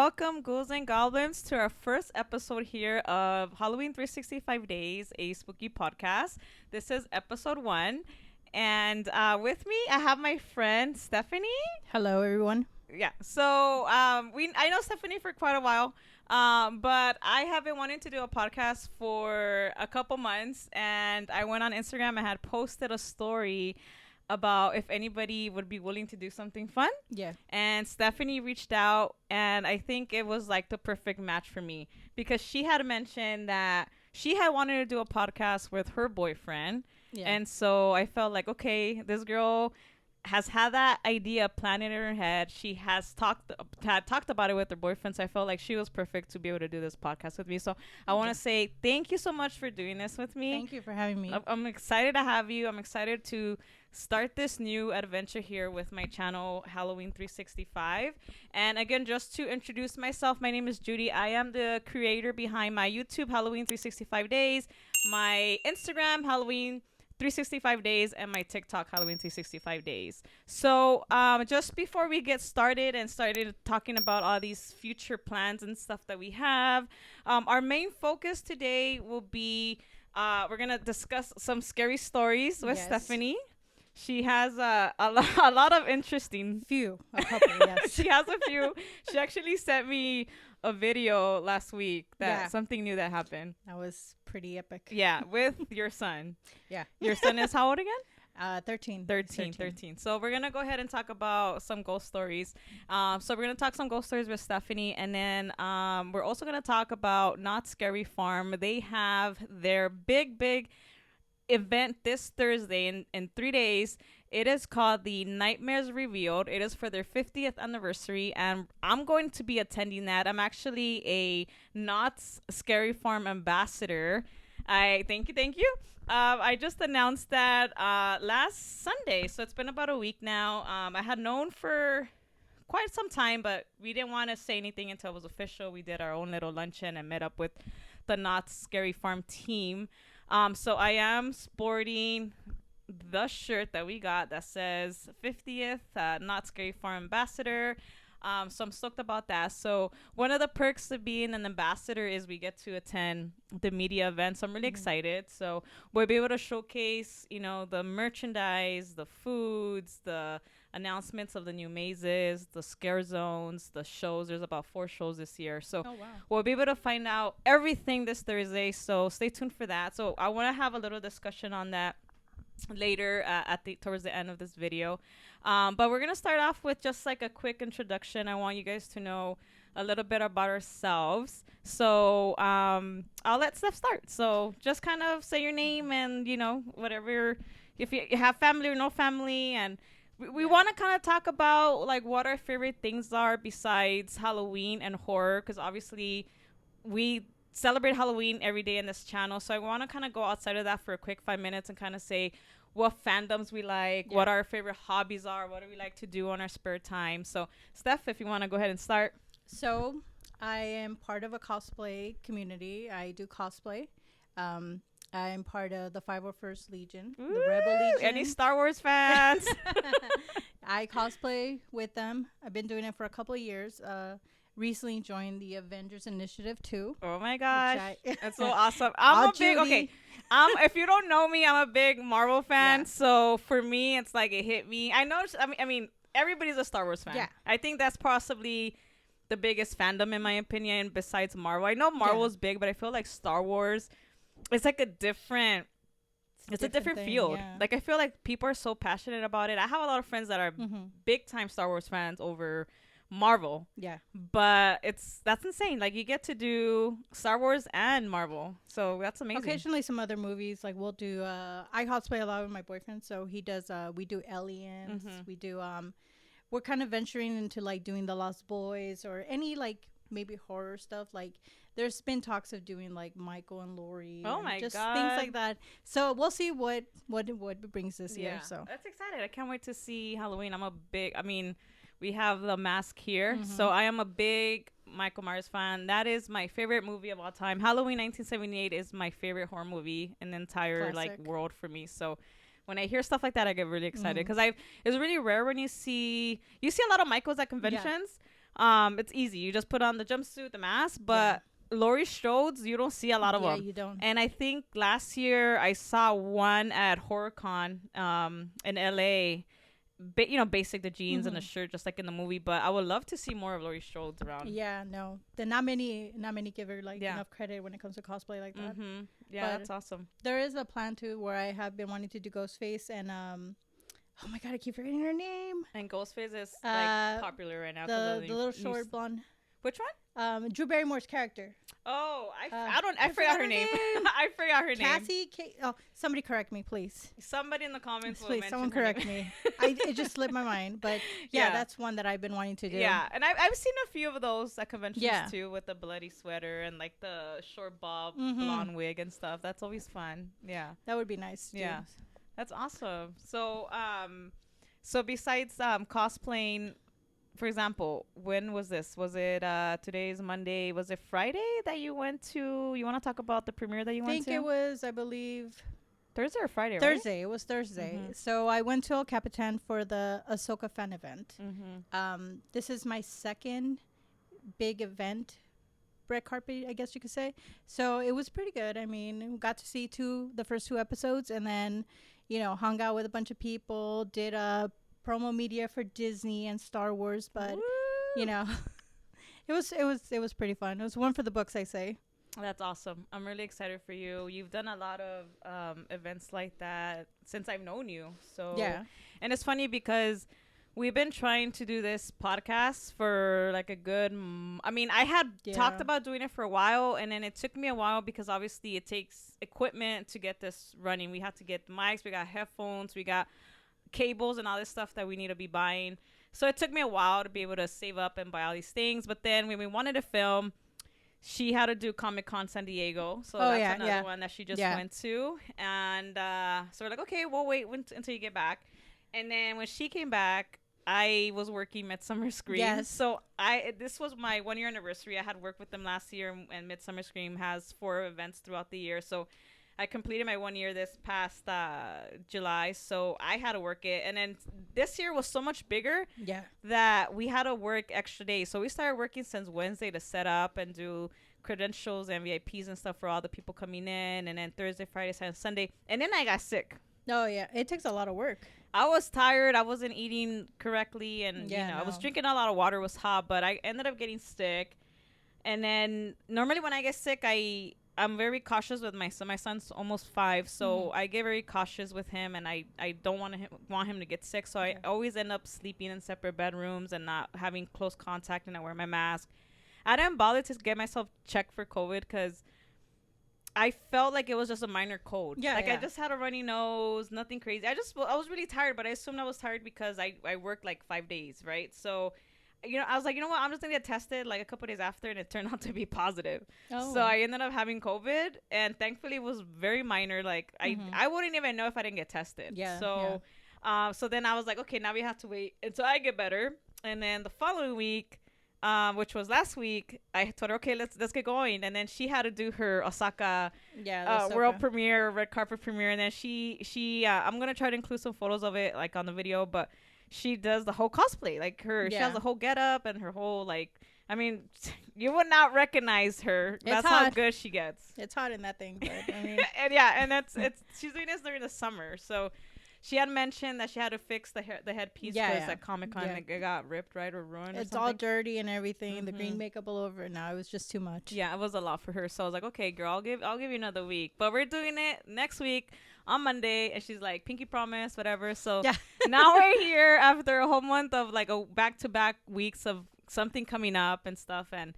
welcome, ghouls and goblins, to our first episode here of Halloween 365 Days, a spooky podcast. This is episode 1. And with me, I have my friend Stephanie. Hello, everyone. Yeah, so I know Stephanie for quite a while, but I have been wanting to do a podcast for a couple months. And I went on Instagram and had posted a story about if anybody would be willing to do something fun. Yeah. And Stephanie reached out, and I think it was like the perfect match for me because she had mentioned that she had wanted to do a podcast with her boyfriend. Yeah. And so I felt like, okay, this girl has had that idea planted in her head. She had talked about it with her boyfriend. So I felt like she was perfect to be able to do this podcast with me. So I want to say thank you so much for doing this with me. Thank you for having me. I'm excited to have you. I'm excited to start this new adventure here with my channel Halloween 365. And again, just to introduce myself, my name is Judy. I am the creator behind my YouTube Halloween 365 Days, my Instagram Halloween 365 Days, and my TikTok Halloween 365 Days. So just before we get started talking about all these future plans and stuff that we have, our main focus today will be we're gonna discuss some scary stories with Stephanie. She has a lot of interesting. A couple, yes. She has a few. She actually sent me a video last week that something new that happened. That was pretty epic. Yeah, with your son. Yeah. Your son is how old again? 13. 13. So we're going to go ahead and talk about some ghost stories. So we're going to talk some ghost stories with Stephanie. And then we're also going to talk about Not Scary Farm. They have their big event this Thursday in 3 days. It is called the Nightmares Revealed. It is for their 50th anniversary, and I'm going to be attending that. I'm actually a Not Scary Farm ambassador. I thank you. I just announced that last Sunday, so it's been about a week now. I had known for quite some time, but we didn't want to say anything until it was official. We did our own little luncheon and met up with the Not Scary Farm team. So I am sporting the shirt that we got that says 50th Not Scary Farm Ambassador. So I'm stoked about that. So one of the perks of being an ambassador is we get to attend the media events. I'm really excited. So we'll be able to showcase, the merchandise, the foods, the announcements of the new mazes, the scare zones, the shows. There's about 4 shows this year. So we'll be able to find out everything this Thursday. So stay tuned for that. So I want to have a little discussion on that later towards the end of this video. But we're going to start off with just like a quick introduction. I want you guys to know a little bit about ourselves. So I'll let Steph start. So just kind of say your name and, whatever, if you have family or no family. And we want to kind of talk about like what our favorite things are besides Halloween and horror, because obviously we celebrate Halloween every day in this channel. So I want to kind of go outside of that for a quick 5 minutes and kind of say what fandoms we like, what our favorite hobbies are, what do we like to do on our spare time. So Steph, if you want to go ahead and start. So I am part of a cosplay community. I do cosplay. I'm part of the 501st Legion, the Rebel Legion. Any Star Wars fans? I cosplay with them. I've been doing it for a couple of years. Recently joined the Avengers Initiative too. Oh my gosh, that's so awesome. If you don't know me, I'm a big Marvel fan. So for me, it's like it hit me. I mean, everybody's a Star Wars fan. Yeah. I think that's possibly the biggest fandom in my opinion besides Marvel. I know Marvel's big, but I feel like Star Wars, it's like a different field. Yeah. Like I feel like people are so passionate about it. I have a lot of friends that are big time Star Wars fans over Marvel. Yeah. But that's insane. Like you get to do Star Wars and Marvel. So that's amazing. Occasionally some other movies, like we'll do I cosplay a lot with my boyfriend, so he does we do Aliens, we do we're kind of venturing into like doing The Lost Boys or any like maybe horror stuff. Like there's been talks of doing like Michael and Laurie. Oh my just God. Things like that. So we'll see what brings this year. So that's excited. I can't wait to see Halloween. We have the mask here. So I am a big Michael Myers fan. That is my favorite movie of all time. Halloween 1978 is my favorite horror movie in the entire like world for me. So when I hear stuff like that, I get really excited because it's really rare when you see a lot of Michaels at conventions. It's easy. You just put on the jumpsuit, the mask, but Laurie Strode's, you don't see a lot of them. Yeah, you don't. And I think last year I saw one at HorrorCon in LA. Basic the jeans and the shirt, just like in the movie. But I would love to see more of Laurie Strode's around. Yeah, no, not many give her like enough credit when it comes to cosplay like that. Yeah, but that's awesome. There is a plan too where I have been wanting to do Ghostface and oh my god, I keep forgetting her name. And Ghostface is like popular right now. The little short blonde. Which one? Drew Barrymore's character. Oh, I forgot her name. I forgot her name. Cassie. Oh, somebody correct me, please. Somebody in the comments. Please, someone correct me. It just slipped my mind, but yeah, that's one that I've been wanting to do. Yeah, and I've seen a few of those at conventions too, with the bloody sweater and like the short bob blonde wig and stuff. That's always fun. Yeah, that would be nice. Yeah, that's awesome. So, so besides cosplaying. For example, when was this? Was it today's Monday? Was it Friday that you went to? You want to talk about the premiere that you went to? I think it was, I believe, Thursday or Friday, Thursday. Right? It was Thursday. So I went to El Capitan for the Ahsoka fan event. This is my second big event, red carpet, I guess you could say. So it was pretty good. I mean, we got to see the first two episodes, and then, hung out with a bunch of people, did a promo media for Disney and Star Wars, but it was pretty fun. It was one for the books, I say. That's awesome. I'm really excited for you. You've done a lot of events like that since I've known you. So yeah, and it's funny because we've been trying to do this podcast for like a good. I had talked about doing it for a while, and then it took me a while because obviously it takes equipment to get this running. We have to get the mics, we got headphones, we got cables and all this stuff that we need to be buying. So it took me a while to be able to save up and buy all these things. But then when we wanted to film, she had to do Comic-Con San Diego. So that's another one that she just went to. And so we're like, okay, we'll wait until you get back. And then when she came back, I was working Midsummer Scream. Yes. So this was my 1 year anniversary. I had worked with them last year, and Midsummer Scream has 4 events throughout the year. So I completed my 1 year this past July, so I had to work it. And then this year was so much bigger that we had to work extra days. So we started working since Wednesday to set up and do credentials and VIPs and stuff for all the people coming in. And then Thursday, Friday, Saturday, Sunday. And then I got sick. Oh, yeah. It takes a lot of work. I was tired. I wasn't eating correctly. And, I was drinking a lot of water. It was hot. But I ended up getting sick. And then normally when I get sick, I'm very cautious with my son. My son's almost 5, so I get very cautious with him, and I don't want him to get sick. So I always end up sleeping in separate bedrooms and not having close contact, and I wear my mask. I didn't bother to get myself checked for COVID because I felt like it was just a minor cold. I just had a runny nose, nothing crazy. I was really tired, but I assumed I was tired because I worked like 5 days, right? So I was like, you know what? I'm just going to get tested like a couple days after, and it turned out to be positive. Oh. So I ended up having COVID, and thankfully it was very minor. Like I wouldn't even know if I didn't get tested. Yeah. So, so then I was like, okay, now we have to wait until I get better. And then the following week, which was last week, I told her, okay, let's get going. And then she had to do her Osaka world premiere, red carpet premiere. And then she I'm going to try to include some photos of it like on the video, but she does the whole cosplay, like she has the whole getup and her whole you would not recognize her. That's how good she gets. It's hot in that thing, but I mean, and she's doing this during the summer. So she had mentioned that she had to fix the headpiece because at Comic-Con it got ripped, right, or ruined. It's all dirty and everything. The green makeup all over it now. It was just too much. Yeah, it was a lot for her. So I was like, okay, girl, I'll give you another week, but we're doing it next week on Monday. And she's like, pinky promise, whatever. So now we're here after a whole month of like a back-to-back weeks of something coming up and stuff, and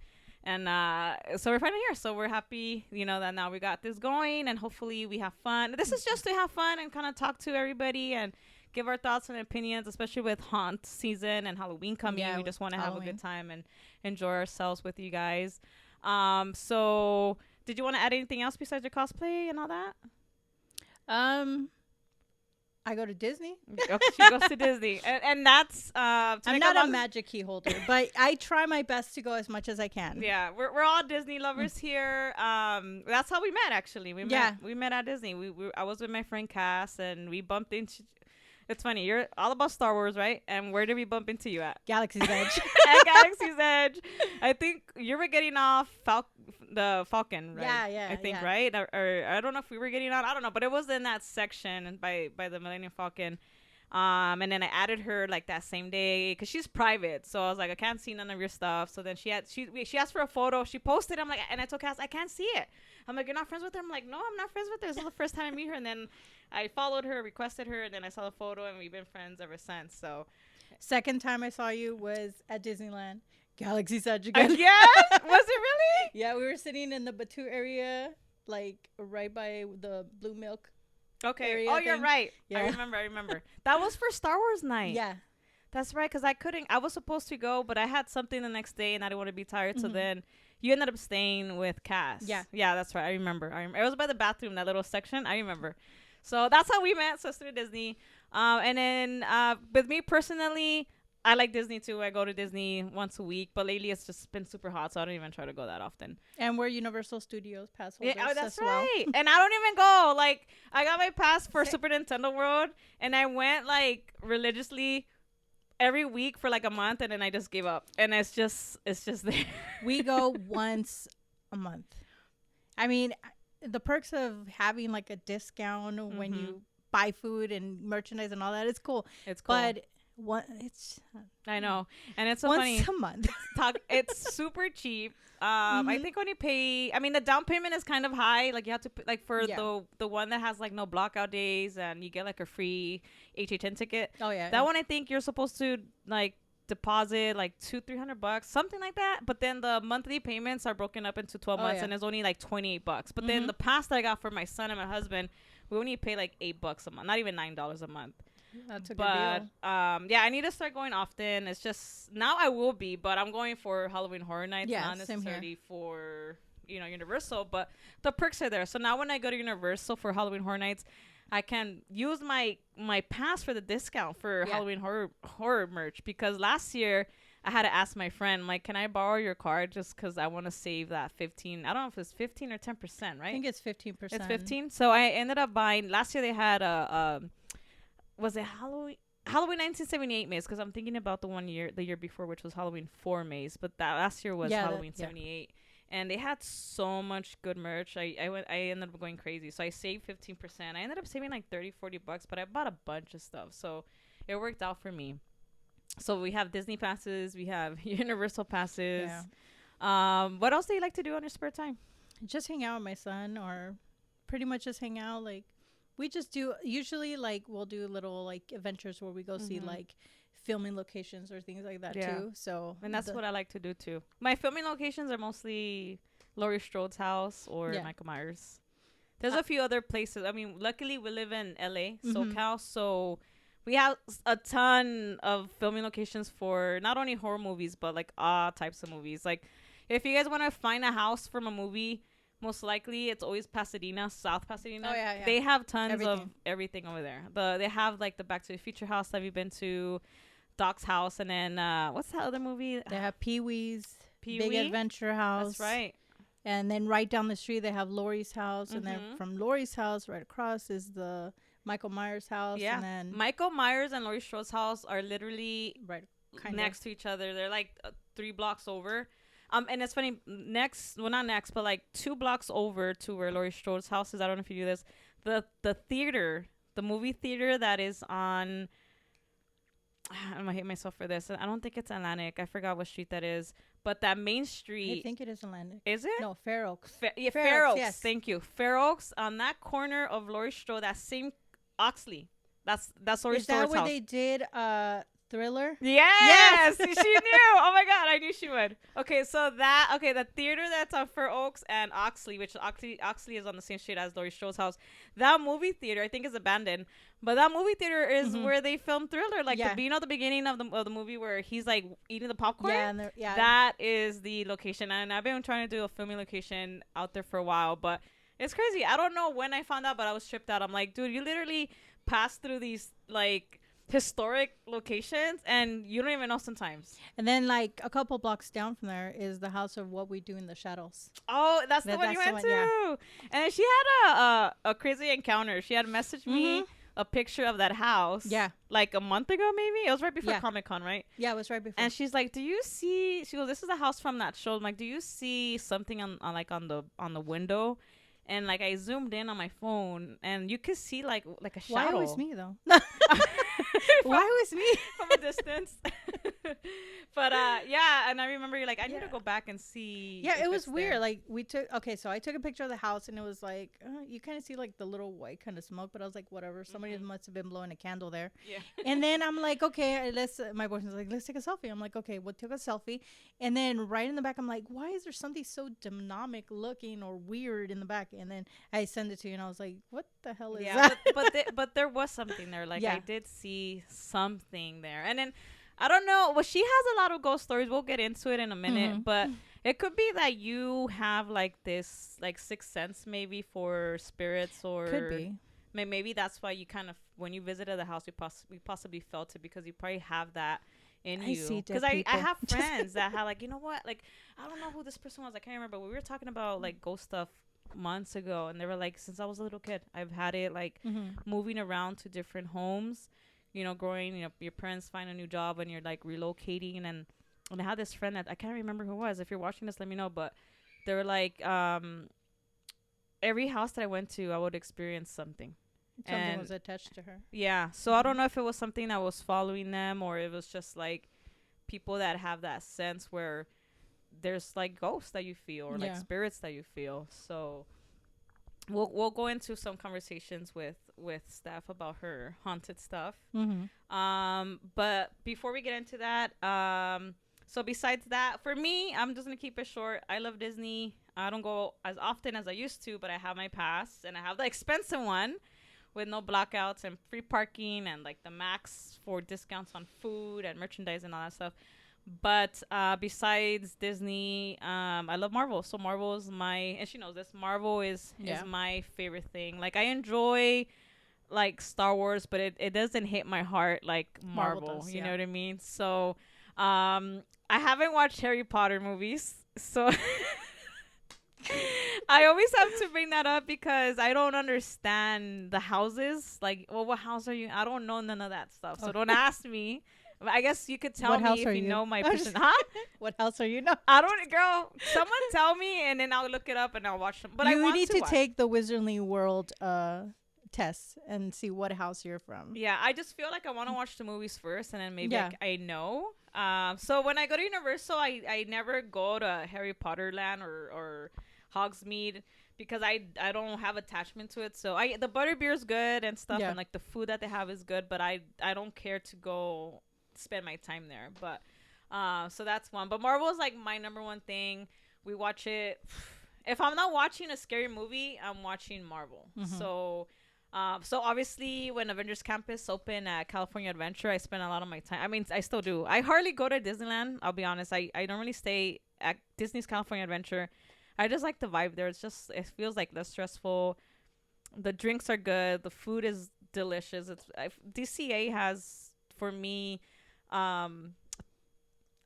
so we're finally here. So we're happy, that now we got this going, and hopefully we have fun. This is just to have fun and kind of talk to everybody and give our thoughts and opinions, especially with haunt season and Halloween coming. We just want to have a good time and enjoy ourselves with you guys. So did you want to add anything else besides your cosplay and all that? I go to Disney. She goes to Disney, and that's. I'm not a magic key holder, but I try my best to go as much as I can. Yeah, we're all Disney lovers here. That's how we met, actually. We met at Disney. I was with my friend Cass, and we bumped into. It's funny. You're all about Star Wars, right? And where did we bump into you at? Galaxy's Edge. At Galaxy's Edge. I think you were getting off the Falcon, right? Yeah, I think, yeah. right? Or I don't know if we were getting on. I don't know, but it was in that section by the Millennium Falcon. And then I added her like that same day because she's private. So I was like, I can't see none of your stuff. So then she asked for a photo. She posted. I'm like, and I told Cass, I can't see it. I'm like, you're not friends with her? I'm like, no, I'm not friends with her. This is the first time I meet her. And then I followed her, requested her, and then I saw the photo, and we've been friends ever since. So Second time I saw you was at Disneyland. Galaxy's Edge again. yes, was it really? Yeah, we were sitting in the Batu area, like right by the Blue Milk. Okay. Area Oh, you're thing. right. Yeah. I remember. That was for Star Wars night. Yeah. That's right, because I was supposed to go, but I had something the next day, and I didn't want to be tired. So Mhm. then you ended up staying with Cass. Yeah. Yeah, that's right. I remember. It was by the bathroom, that little section. I remember. So that's how we met, Sister Disney. And then with me personally, I like Disney too. I go to Disney once a week, but lately it's just been super hot, so I don't even try to go that often. And we're Universal Studios pass holders Yeah, oh, that's as well. right. And I don't even go. Like, I got my pass for Sa- Super Nintendo World, and I went like religiously every week for like a month, and then I just gave up. And it's just there. We go once a month. I mean, the perks of having like a discount when Mhm. you buy food and merchandise and all that, it's cool. It's cool. But it's I know, and it's so once funny. a month. It's super cheap. I Mhm. think when you pay, I mean, the down payment is kind of high. Like you have to pay, like for Yeah. the one that has like no blockout days, and you get like a free HHN ticket. Oh yeah. That one, I think you're supposed to like deposit like $200-300, something like that. But then the monthly payments are broken up into 12 Oh, months, yeah. and it's only like $28. But then Mhm. the pass that I got for my son and my husband, we only pay like $8 a month, not even $9 a month. That's a good But deal. yeah, I need to start going often. It's just now I will be, but I'm going for Halloween Horror Nights, Yeah, not same here. necessarily for Universal. But the perks are there. So now when I go to Universal for Halloween Horror Nights, I can use my pass for the discount for Yeah. Halloween horror merch, because last year I had to ask my friend, like, can I borrow your card just because I want to save that 15? I don't know if it's 15 or 10%, right? I think it's 15%. It's 15. So I ended up buying. Last year they had was it Halloween 1978 maze, because I'm thinking about the year before, which was Halloween 4 maze, but that last year was Yeah, Halloween yeah. 78, and they had so much good merch. I ended up going crazy, so I saved 15%. I ended up saving like $30-40, but I bought a bunch of stuff, so it worked out for me. So we have Disney passes, we have Universal passes. Yeah. What else do you like to do on your spare time? Just hang out with my son, or pretty much just hang out. Like, we just do, usually, like, we'll do little, like, adventures where we go see, Mhm. like, filming locations or things like that, Yeah. too. So, And that's what I like to do too. My filming locations are mostly Laurie Strode's house or Yeah. Michael Myers. There's a few other places. I mean, luckily we live in LA, Mhm. SoCal, so we have a ton of filming locations for not only horror movies, but like all types of movies. Like, if you guys want to find a house from a movie, most likely it's always Pasadena, South Pasadena. Oh, yeah, yeah. They have tons of Everything. everything over there. They have like the Back to the Future house that we've been to, Doc's house, and then what's that other movie? They have Pee-wee's Big Pee-wee? Adventure House. That's right. And then right down the street, they have Laurie's house. And Mhm. then from Laurie's house, right across, is the Michael Myers house. Yeah. And then Michael Myers and Laurie Strode's house are literally right kind next to each other. They're like 3 blocks over. And it's funny, not next, but like 2 blocks over to where Laurie Strode's house is. I don't know if you knew this. The theater, the movie theater that is on, I'm gonna hate myself for this. I don't think it's Atlantic. I forgot what street that is. But that main I street, think it is Atlantic. is it? No, Fair Oaks. Yeah, Fair Fair Oaks, Oaks. yes. Thank you. Fair Oaks, on that corner of Laurie Strode, that same Oxley. That's Laurie Is that Strode's where house. they did Thriller? Yes, she knew. Oh my god, I knew she would. Okay, so the theater that's on Fair Oaks and Oxley, which Oxley is on the same street as Laurie Strode's house. That movie theater, I think, is abandoned, but that movie theater is Mhm. where they filmed Thriller. Like Yeah. the beginning of the movie where he's like eating the popcorn. Yeah, and yeah. That is the location, and I've been trying to do a filming location out there for a while, but it's crazy. I don't know when I found out, but I was tripped out. I'm like, dude, you literally pass through these like historic locations and you don't even know sometimes. And then like a couple blocks down from there is the house of What We Do in the Shadows. Oh, that's the one you That's the went one, to. yeah. And she had a crazy encounter. She had messaged me Mhm. a picture of that house. Yeah. Like a month ago, maybe it was right before Yeah. Comic-Con, right? Yeah, it was right before. And she's like, "Do you see?" She goes, "This is a house from that show." I'm like, "Do you see something on like on the window?" And like I zoomed in on my phone, and you could see like a shadow. Why always me though? Why always me? From a distance. But yeah, and I remember you're like, I need to go back and see. Yeah, if it was it's weird. there. Like so I took a picture of the house, and it was like you kind of see like the little white kind of smoke, but I was like, whatever. Somebody must have been blowing a candle there. Yeah. And then I'm like, okay, my boyfriend's like, let's take a selfie. I'm like, okay, we'll take a selfie. And then right in the back, I'm like, why is there something so demonic looking or weird in the back? And then I send it to you, and I was like, what the hell is that? but there was something there. Like Yeah. I did see something there, and then I don't know. Well, she has a lot of ghost stories. We'll get into it in a minute, but it could be that you have like this like sixth sense maybe for spirits, or Could be. maybe that's why you kind of when you visited the house, we possibly felt it because you probably have that in I see you. dead Because I people. have friends that have like, you know what, like I don't know who this person was. I can't remember. But we were talking about like ghost stuff months ago, and they were like, since I was a little kid, I've had it like moving around to different homes, you know, growing, you know, your parents find a new job and you're like relocating, and I had this friend that I can't remember who it was. If you're watching this, let me know. But they were like, every house that I went to, I would experience something. Something was attached to her. Yeah. So I don't know if it was something that was following them, or it was just like people that have that sense where there's like ghosts that you feel, or like spirits that you feel. So we'll go into some conversations with Steph about her haunted stuff. But before we get into that, so besides that, for me, I'm just gonna keep it short. I love Disney. I don't go as often as I used to, but I have my pass, and I have the expensive one with no blockouts and free parking, and like the max for discounts on food and merchandise and all that stuff. But besides Disney, I love Marvel. So Marvel is and she knows this, Marvel is my favorite thing. Like I enjoy like Star Wars, but it doesn't hit my heart like Marvel does, you know what I mean? So I haven't watched Harry Potter movies, so I always have to bring that up because I don't understand the houses. Like, well, what house are you? I don't know none of that stuff, so don't ask me. I guess you could tell me if you know my person. Huh? What house are you? No, I don't, girl. Someone tell me, and then I'll look it up and I'll watch them. But you need to take the Wizardly World test and see what house you're from. Yeah, I just feel like I want to watch the movies first, and then maybe I know. So when I go to Universal, I never go to Harry Potter Land or Hogsmeade because I don't have attachment to it. So the butterbeer is good and stuff, and like the food that they have is good, but I don't care to go spend my time there. But so that's one. But Marvel is like my number one thing. We watch it. If I'm not watching a scary movie, I'm watching Marvel. So obviously when Avengers Campus opened at California Adventure, I spent a lot of my time. I mean, I still do. I hardly go to Disneyland. I'll be honest. I don't really stay at Disney's California Adventure. I just like the vibe there. It feels like less stressful. The drinks are good. The food is delicious. DCA has, for me,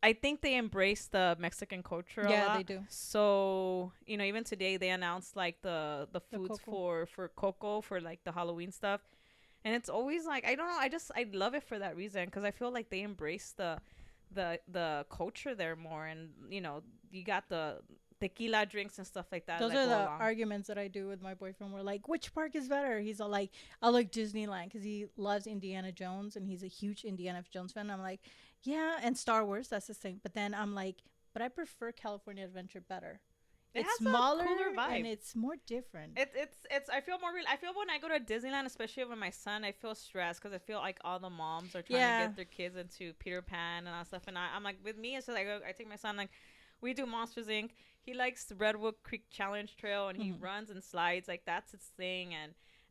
I think they embrace the Mexican culture a lot. Yeah, they do. So, you know, even today they announced like the foods for Coco for like the Halloween stuff. And it's always like, I don't know, I love it for that reason because I feel like they embrace the culture there more. And, you know, you got the tequila drinks and stuff like that. Those are the arguments that I do with my boyfriend. We're like, which park is better? He's all like, I like Disneyland because he loves Indiana Jones and he's a huge Indiana Jones fan. I'm like, yeah, and Star Wars, that's the same. But then I'm like, but I prefer California Adventure better. It's smaller and it's more different. It's I feel more real. I feel when I go to Disneyland, especially with my son, I feel stressed because I feel like all the moms are trying to get their kids into Peter Pan and all that stuff. And I'm like, with me, it's like I take my son, like we do Monsters Inc. He likes the Redwood Creek Challenge Trail and he runs and slides, like that's his thing.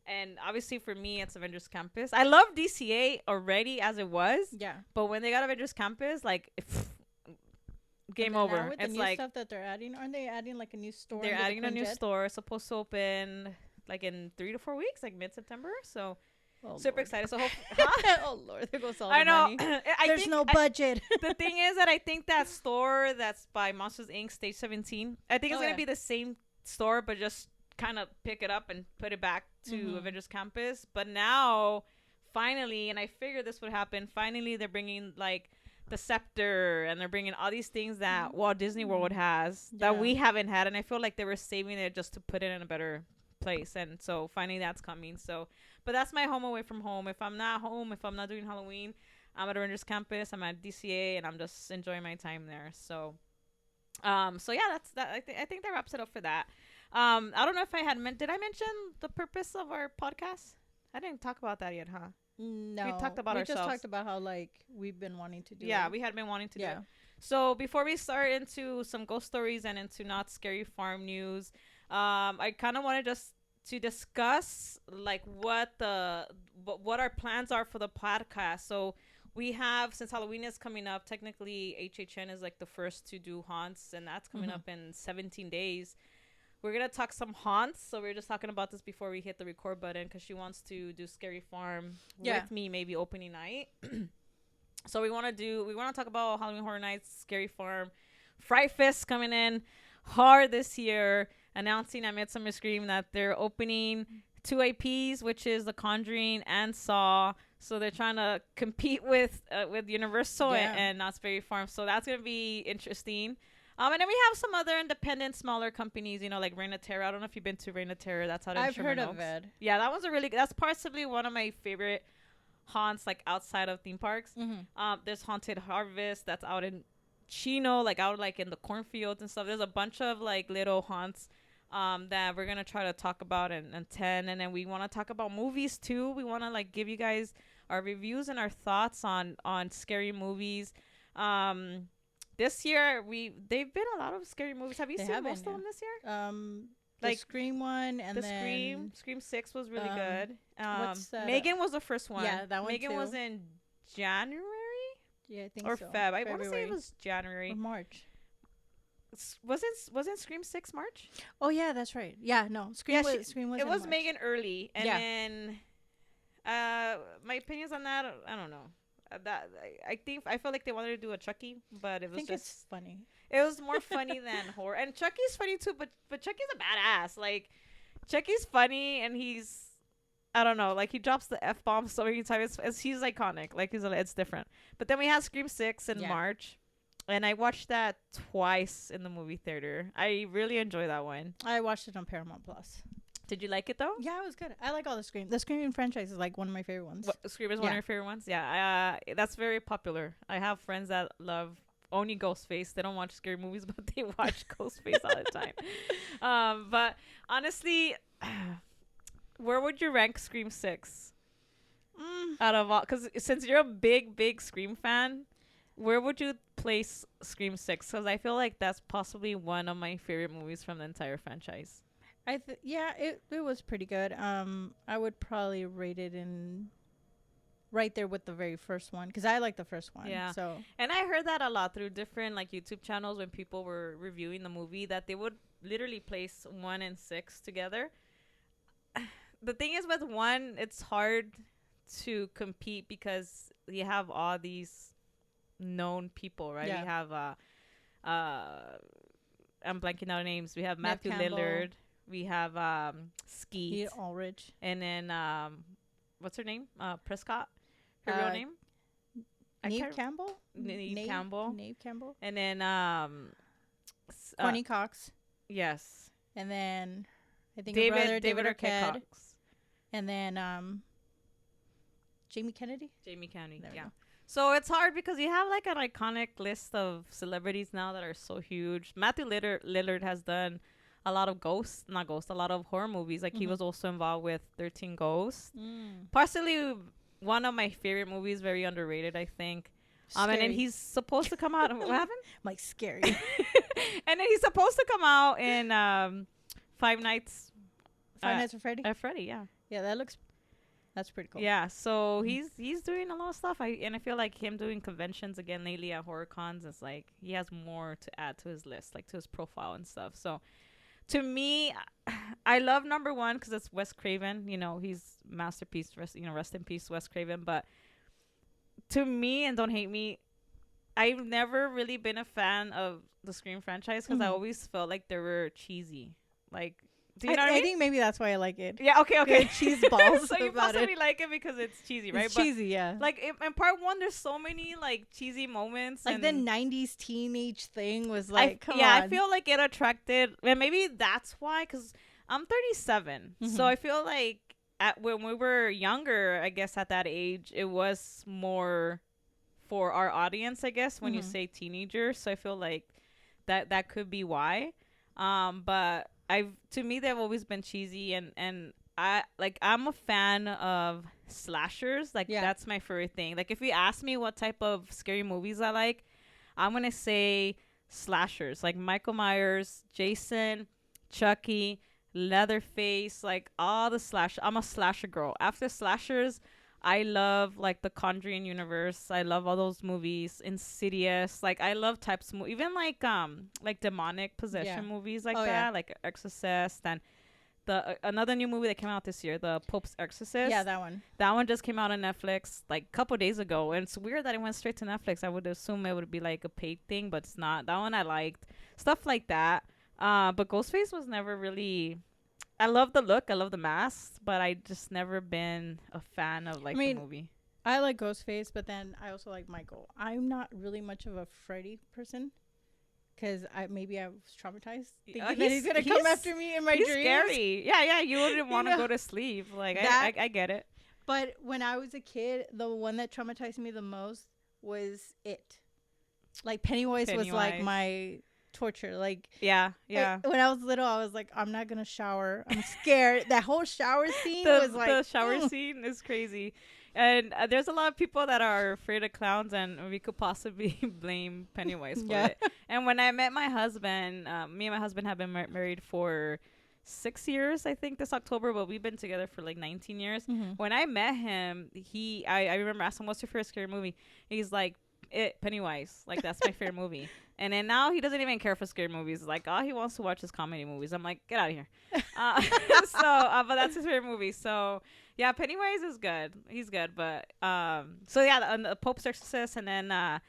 And obviously for me, it's Avengers Campus. I love DCA already as it was. Yeah. But when they got Avengers Campus, like game over. Now with the new stuff that they're adding, aren't they adding like a new store? They're adding a new store. It's supposed to open like in 3 to 4 weeks, like mid-September. So super excited. So oh Lord, there goes all the money. There's no budget. The thing is that I think that store that's by Monsters Inc. Stage 17, I think it's gonna be the same store but just kind of pick it up and put it back to Avengers Campus. But now, finally, and I figured this would happen, finally they're bringing like the scepter, and they're bringing all these things that Walt Disney World has that we haven't had, and I feel like they were saving it just to put it in a better place. And so finally that's coming. So, but that's my home away from home. If I'm not home, if I'm not doing Halloween, I'm at Avengers Campus, I'm at DCA, and I'm just enjoying my time there. So so yeah, that's that. I think that wraps it up for that. I don't know if I had did I mention the purpose of our podcast? I didn't talk about that yet, huh? No, we talked about ourselves. Just talked about how like we've been wanting to do. Yeah, we had been wanting to do it. So before we start into some ghost stories and into Not Scary Farm news, I kind of wanted just to discuss like what our plans are for the podcast. So we have, since Halloween is coming up, technically HHN is like the first to do haunts, and that's coming up in 17 days. We're going to talk some haunts. So we were just talking about this before we hit the record button, because she wants to do Scary Farm with me, maybe opening night. So we want to talk about Halloween Horror Nights, Scary Farm, Fright Fest coming in hard this year, announcing at Midsummer Scream that they're opening 2 APs, which is The Conjuring and Saw. So they're trying to compete with Universal and Knott's Berry Farm. So that's going to be interesting. And then we have some other independent, smaller companies, you know, like Reign of Terror. I don't know if you've been to Reign of Terror. That's out in Sherman Oaks. I've heard of it. Yeah, that was that's possibly one of my favorite haunts, like outside of theme parks. There's Haunted Harvest that's out in Chino, like out like in the cornfields and stuff. There's a bunch of like little haunts that we're gonna try to talk about and attend. And then we want to talk about movies too. We want to like give you guys our reviews and our thoughts on scary movies. This year they've been a lot of scary movies. Have you seen most of them this year? Like Scream 1 and then Scream 6 was really good. Megan was the first one. Yeah, that one Megan was in January. Yeah, I think or so. Feb. I want to say it was January or March. Wasn't Scream 6 March? Oh yeah, that's right. Yeah, no, Scream was it was Megan early, and then my opinions on that, I don't know. That I feel like they wanted to do a Chucky, but it was it's funny. It was more funny than horror. And Chucky's funny too, but Chucky's a badass. Like Chucky's funny, and he's, I don't know, like he drops the F-bomb so many times. He's iconic. Like it's different. But then we had Scream 6 in March, and I watched that twice in the movie theater. I really enjoy that one. I watched it on Paramount Plus. Did you like it though? Yeah, it was good. I like all the Scream. The Scream franchise is like one of my favorite ones. Scream is one of your favorite ones? Yeah, that's very popular. I have friends that love only Ghostface. They don't watch scary movies, but they watch Ghostface all the time. But honestly, where would you rank Scream 6? Out of all, because since you're a big Scream fan, where would you place Scream 6? Because I feel like that's possibly one of my favorite movies from the entire franchise. It was pretty good. I would probably rate it in right there with the very first one, because I like the first one. Yeah. So, and I heard that a lot through different like YouTube channels when people were reviewing the movie, that they would literally place 1 and 6 together. The thing is with 1, it's hard to compete because you have all these known people, right? Yeah. We have I'm blanking out names. We have Matthew Campbell. Lillard. We have Skeet Ulrich, and then what's her name? Prescott. Her real name? Neve Campbell. Neve Campbell. Neve Campbell. And then Courtney Cox. Yes. And then I think David Arquette. Cox. And then Jamie Kennedy. Yeah. So it's hard because you have like an iconic list of celebrities now that are so huge. Matthew Lillard has done a lot of a lot of horror movies. Like he was also involved with 13 Ghosts. Partially one of my favorite movies, very underrated, I think. And then he's supposed to come out. What happened? Like scary. And then he's supposed to come out in Five Nights at Freddy. At Freddy, yeah. Yeah, that's pretty cool. Yeah, so he's doing a lot of stuff. I feel like him doing conventions again lately at horror cons, it's like he has more to add to his list, like to his profile and stuff. So to me, I love number 1 because it's Wes Craven. You know, he's masterpiece. Rest in peace, Wes Craven. But to me, and don't hate me, I've never really been a fan of the Scream franchise because I always felt like they were cheesy. Like Do you know what I I mean? think maybe that's why I like it. Yeah. Okay. Okay. Good cheese balls So you about possibly it. like it because it's cheesy, right? It's cheesy, yeah. Like in part one, there's so many like cheesy moments. Like and the '90s teenage thing was like, come yeah, on. I feel like it attracted, and maybe that's why. Because I'm 37, so I feel like when we were younger, I guess at that age, it was more for our audience. I guess when you say teenager, so I feel like that could be why. But to me they've always been cheesy, and I'm a fan of slashers. Like that's my favorite thing. Like if you ask me what type of scary movies I like, I'm gonna say slashers, like Michael Myers, Jason, Chucky, Leatherface, like all the slash. I'm a slasher girl. After slashers, I love like the Conjuring universe. I love all those movies, Insidious. Like I love types of even like demonic possession movies like that, like Exorcist, and the another new movie that came out this year, The Pope's Exorcist. Yeah, that one. That one just came out on Netflix like a couple days ago, and it's weird that it went straight to Netflix. I would assume it would be like a paid thing, but it's not. That one I liked. Stuff like that. But Ghostface was never really. I love the look. I love the mask, but I just never been a fan of like the movie. I like Ghostface, but then I also like Michael. I'm not really much of a Freddy person. Because maybe I was traumatized thinking that he's going to come after me in my dreams. He's scary. Yeah, you wouldn't want to go to sleep. Like, I get it. But when I was a kid, the one that traumatized me the most was It. Like, Pennywise was like my torture. Like, yeah. When I was little, I was like, I'm not going to shower. I'm scared. That whole shower scene was like... The shower scene is crazy. And there's a lot of people that are afraid of clowns, and we could possibly blame Pennywise for it. And when I met my husband, me and my husband have been married for 6 years, I think, this October, but we've been together for like 19 years. When I met him, I remember asking him, what's your favorite scary movie? He's like, Pennywise. Like, that's my favorite movie. And then now he doesn't even care for scary movies. Like, all he wants to watch is comedy movies. I'm like, get out of here. But that's his favorite movie. So... yeah, Pennywise is good. He's good, but the Pope's Exorcist, and then I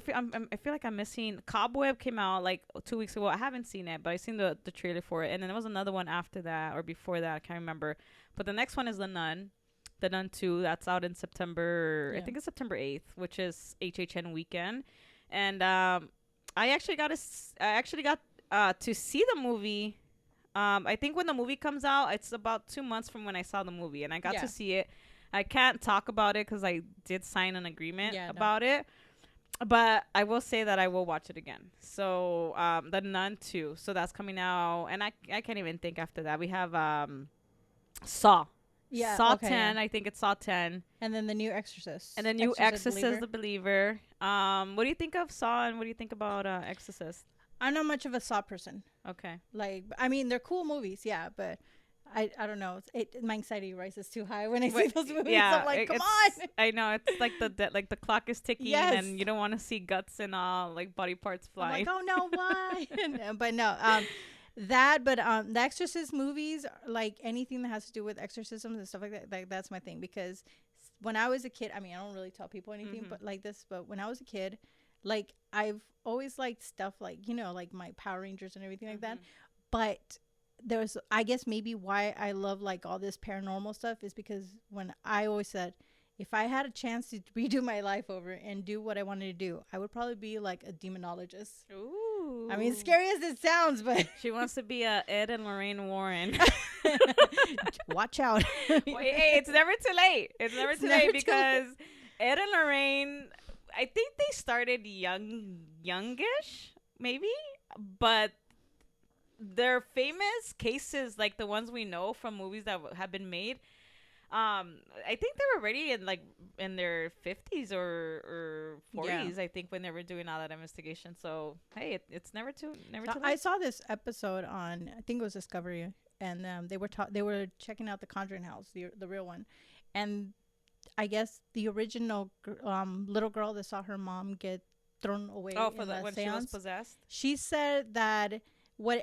feel like I'm missing. Cobweb came out like 2 weeks ago. I haven't seen it, but I seen the trailer for it, and then there was another one after that or before that. I can't remember. But the next one is The Nun 2. That's out in September. I think it's September 8th, which is HHN weekend, and I actually got to see the movie. I think when the movie comes out, it's about 2 months from when I saw the movie, and I got to see it. I can't talk about it because I did sign an agreement about it, but I will say that I will watch it again. So The Nun 2, so that's coming out, and I can't even think after that. We have Saw. Saw 10. I think it's Saw 10. And then the new Exorcist. And the new Exorcist, the Believer. What do you think of Saw, and what do you think about Exorcist? I'm not much of a Saw person. Okay. Like, I mean, they're cool movies, but I don't know. My anxiety rises too high when I see those movies. Yeah, I'm like, come on. I know, it's like the clock is ticking, and you don't want to see guts and all like body parts flying. I'm like, oh no, why? But no, the Exorcist movies, like anything that has to do with exorcisms and stuff like that, that's my thing. Because when I was a kid, I mean, I don't really tell people anything, but when I was a kid, like I've always liked stuff like, like my Power Rangers and everything like that. But there's, I guess maybe why I love like all this paranormal stuff is because when I always said, if I had a chance to redo my life over and do what I wanted to do, I would probably be like a demonologist. Ooh. I mean, scary as it sounds, but she wants to be a Ed and Lorraine Warren. Watch out. Hey, it's never too late. It's never too late because Ed and Lorraine, I think they started youngish, maybe, but they're famous cases, like the ones we know from movies that have been made. I think they were already in their 50s or 40s. I think when they were doing all that investigation. So hey, it's never too late. I saw this episode on, I think it was Discovery, and they were checking out the Conjuring house, the real one, and I guess the original little girl that saw her mom get thrown away. Oh, for when she was possessed. She said that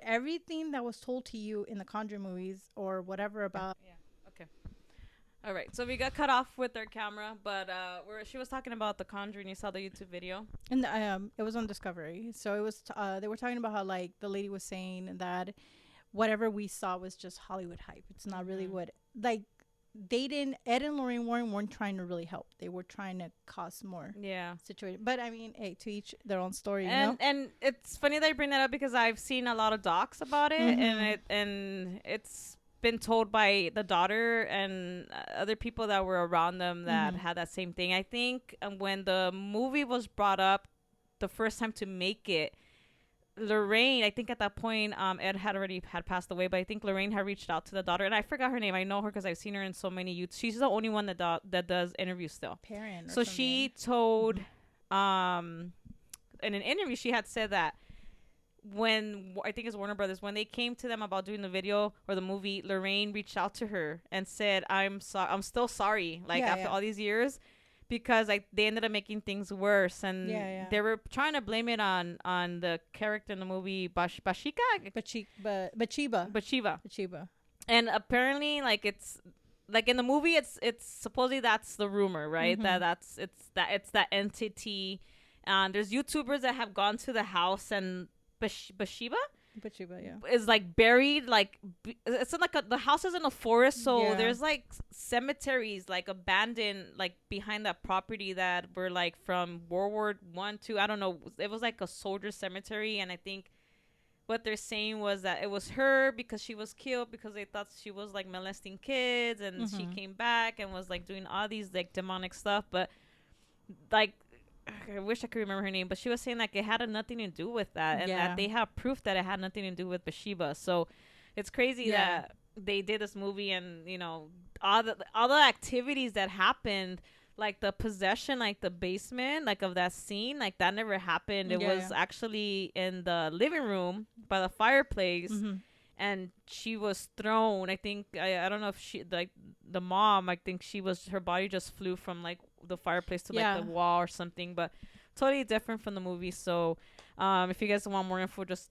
everything that was told to you in the Conjuring movies or whatever about. Yeah. Okay. All right. So we got cut off with their camera, but she was talking about the Conjuring. You saw the YouTube video. And it was on Discovery. So it was they were talking about how like the lady was saying that whatever we saw was just Hollywood hype. It's not really what, like, they didn't, Ed and Lorraine Warren weren't trying to really help. They were trying to cause more situation. But I mean, hey, to each their own story, you know? And it's funny that you bring that up because I've seen a lot of docs about it, and it's been told by the daughter and other people that were around them that had that same thing. I think when the movie was brought up the first time to make it, Lorraine, I think at that point, Ed had already passed away, but I think Lorraine had reached out to the daughter, and I forgot her name. I know her because I've seen her in so many youth. She's the only one that does interviews still. Parent. So she told, in an interview, she had said that when I think it's Warner Brothers, when they came to them about doing the video or the movie, Lorraine reached out to her and said, "I'm still sorry, like after all these years." Because they ended up making things worse, and they were trying to blame it on the character in the movie Bathsheba. And apparently, like, it's like in the movie, it's supposedly that's the rumor, right? It's that entity. There's YouTubers that have gone to the house, and Bathsheba is like buried, like it's in like the house is in a forest, so there's like cemeteries like abandoned like behind that property that were like from World War I, II. I don't know, it was like a soldier cemetery, and I think what they're saying was that it was her because she was killed because they thought she was like molesting kids, and she came back and was like doing all these like demonic stuff, but like I wish I could remember her name, but she was saying like it had nothing to do with that, and that they have proof that it had nothing to do with Bathsheba. So it's crazy that they did this movie, and you know all the activities that happened, like the possession, like the basement, like of that scene, like that never happened. It was actually in the living room by the fireplace. And she was thrown. I think I don't know if she, like the mom, I think her body just flew from like the fireplace to like the wall or something, but totally different from the movie. So if you guys want more info, just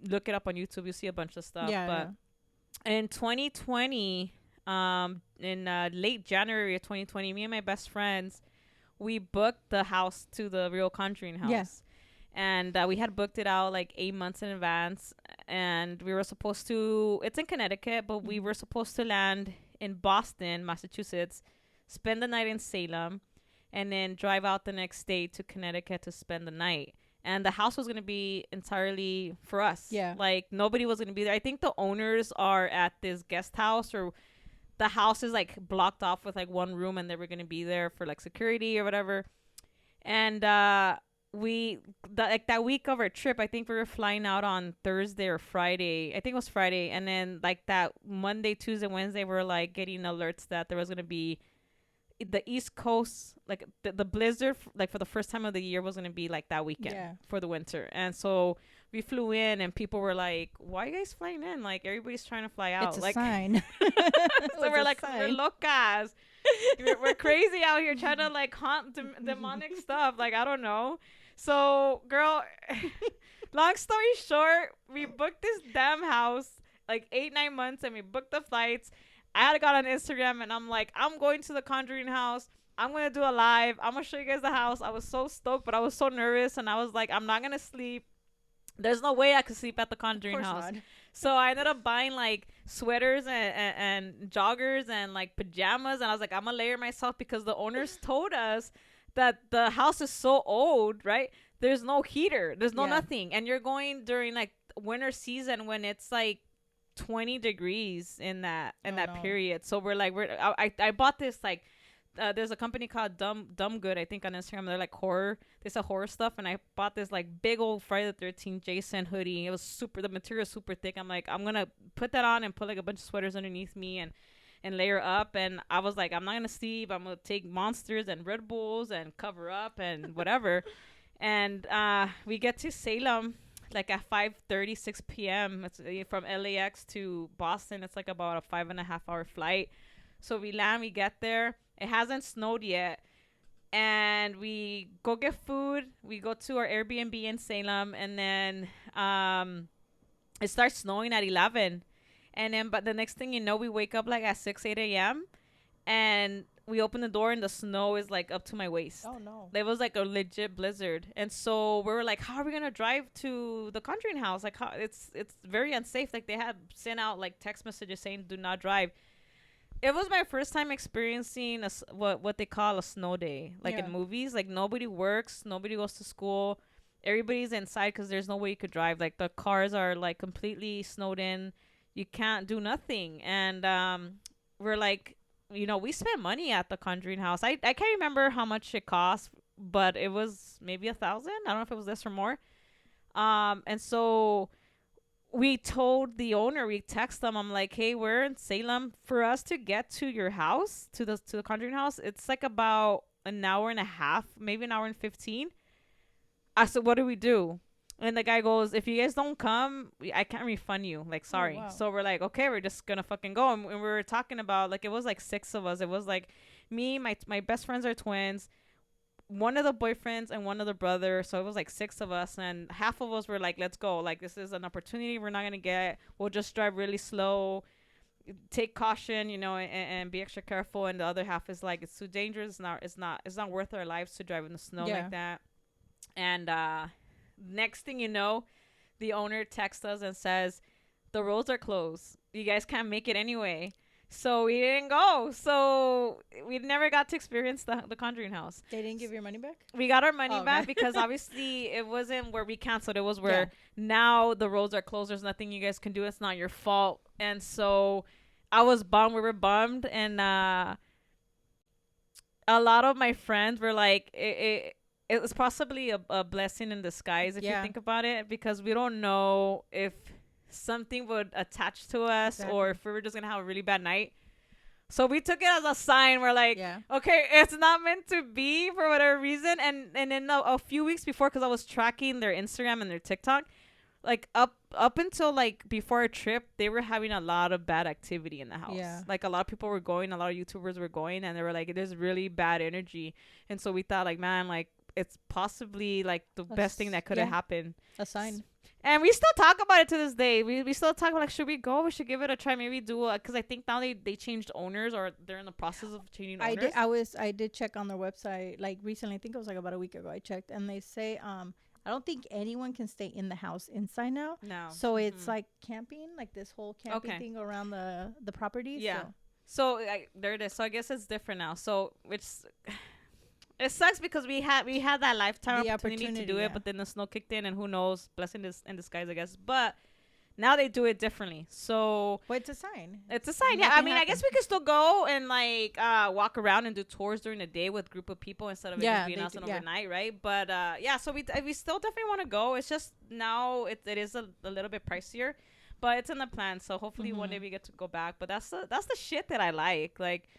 look it up on YouTube. You'll see a bunch of stuff. But in 2020, in late January of 2020, me and my best friends, we booked the house to the Real Conjuring house. And we had booked it out like 8 months in advance, and we were supposed to, it's in Connecticut, but we were supposed to land in Boston, Massachusetts, spend the night in Salem, and then drive out the next day to Connecticut to spend the night. And the house was going to be entirely for us. Like nobody was going to be there. I think the owners are at this guest house, or the house is like blocked off with like one room, and they were going to be there for like security or whatever. And that week of our trip, I think we were flying out on Thursday or Friday. I think it was Friday. And then like that Monday, Tuesday, Wednesday, we were like getting alerts that there was going to be the East Coast, like the blizzard, like for the first time of the year was going to be like that weekend for the winter. And so we flew in, and people were like, why are you guys flying in? Like everybody's trying to fly out. It's a like sign. So we're like, we're locas. We're crazy out here trying to like haunt demonic stuff. Like, I don't know. So, girl, long story short, we booked this damn house like 8-9 months, and we booked the flights. I had got on Instagram, and I'm like, I'm going to the Conjuring house. I'm going to do a live. I'm going to show you guys the house. I was so stoked, but I was so nervous, and I was like, I'm not going to sleep. There's no way I could sleep at the Conjuring house. Not. So I ended up buying like sweaters and joggers and like pajamas, and I was like, I'm going to layer myself, because the owners told us that the house is so old, right? There's no heater. There's no nothing. And you're going during like winter season when it's like 20 degrees in that period. So we're like, I bought this like, there's a company called Dumb Good, I think, on Instagram. They're like horror. They sell horror stuff. And I bought this like big old Friday the 13th Jason hoodie. It was the material super thick. I'm like, I'm going to put that on and put like a bunch of sweaters underneath me and layer up. And I was like, I'm not gonna sleep. I'm gonna take Monsters and Red Bulls and cover up and whatever. And we get to Salem like at 5:30, 6 p.m. It's from LAX to Boston. It's like about a 5.5 hour flight. So we land, we get there. It hasn't snowed yet. And we go get food. We go to our Airbnb in Salem, and then it starts snowing at 11. And then, but the next thing you know, we wake up like at 6, 8 a.m. And we opened the door and the snow is like up to my waist. Oh no. It was like a legit blizzard, and so we were like, how are we gonna drive to the Conjuring house? Like, how it's very unsafe. Like, they had sent out like text messages saying do not drive. It was my first time experiencing what they call a snow day, like in movies. Like, nobody works, nobody goes to school, everybody's inside because there's no way you could drive. Like, the cars are like completely snowed in, you can't do nothing. And we're like, we spent money at the Conjuring house. I can't remember how much it cost, but it was maybe $1,000. I don't know if it was this or more. And so we told the owner, we text them, I'm like, hey, we're in Salem. For us to get to your house, to the Conjuring house, it's like about an hour and a half, maybe an hour and 15. I said, what do we do? And the guy goes, if you guys don't come, I can't refund you. Like, sorry. Oh, wow. So we're like, okay, we're just gonna fucking go. And we were talking about, like, it was like 6 of us. It was like me, my best friends are twins, one of the boyfriends and one of the brothers. So it was like 6 of us, and half of us were like, let's go. Like, this is an opportunity we're not gonna get. We'll just drive really slow, take caution, and be extra careful. And the other half is like, it's too dangerous. It's not worth our lives to drive in the snow like that. And next thing you know, the owner texts us and says, the roads are closed, you guys can't make it anyway. So we didn't go. So we never got to experience the Conjuring house. They didn't give your money back? We got our money back because obviously it wasn't where we canceled. It was where now the roads are closed. There's nothing you guys can do. It's not your fault. And so I was bummed. We were bummed. And a lot of my friends were like, it was possibly a blessing in disguise if you think about it, because we don't know if something would attach to us or if we were just gonna have a really bad night. So we took it as a sign. We're like, okay, it's not meant to be for whatever reason. And then a few weeks before, because I was tracking their Instagram and their TikTok, like up until like before our trip, they were having a lot of bad activity in the house. Like, a lot of people were going, a lot of YouTubers were going, and they were like, there's really bad energy. And so we thought, like, man, like, it's possibly like the best thing that could have happened. A sign. And we still talk about it to this day. We still talk about, like, should we go? We should give it a try. Maybe do it, because I think now they changed owners, or they're in the process of changing owners. I did check on their website like recently. I think it was like about a week ago. I checked, and they say I don't think anyone can stay in the house inside now. No. So it's like camping, like this whole camping thing around the property. Yeah. So there it is. So I guess it's different now. So it sucks because we had that lifetime opportunity to do it, but then the snow kicked in, and who knows, blessing in disguise, I guess. But now they do it differently. So it's a sign. It's a sign. I mean, I guess we could still go and like walk around and do tours during the day with a group of people instead of it just being us overnight, right? But so we still definitely want to go. It's just now it is a little bit pricier, but it's in the plan. So hopefully one day we get to go back. But that's the shit that I like. Like,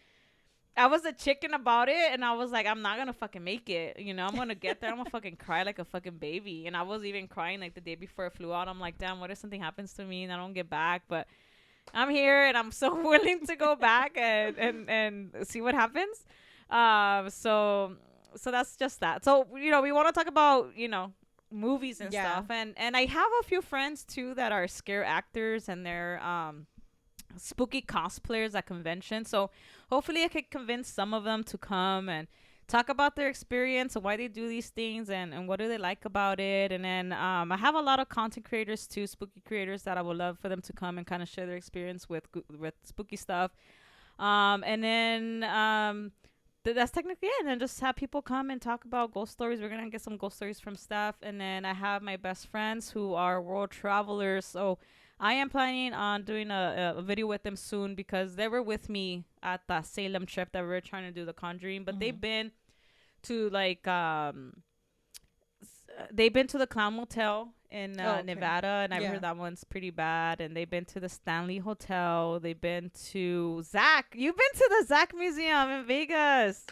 I was a chicken about it, and I was like, I'm not gonna fucking make it. I'm gonna get there, I'm gonna fucking cry like a fucking baby. And I was even crying like the day before I flew out. I'm like, damn, what if something happens to me and I don't get back? But I'm here, and I'm so willing to go back and see what happens. So that's just that. So we want to talk about movies and stuff, and I have a few friends too that are scare actors, and they're spooky cosplayers at conventions. So hopefully I could convince some of them to come and talk about their experience and why they do these things and what do they like about it. And then I have a lot of content creators too, spooky creators, that I would love for them to come and kind of share their experience with spooky stuff. And then that's technically it. And then just have people come and talk about ghost stories. We're gonna get some ghost stories from Steph. And then I have my best friends who are world travelers, so I am planning on doing a video with them soon, because they were with me at the Salem trip that we were trying to do the Conjuring. But they've been to like they've been to the Clown Motel in Nevada, and I've heard that one's pretty bad. And they've been to the Stanley Hotel. They've been to Zach. You've been to the Zach Museum in Vegas.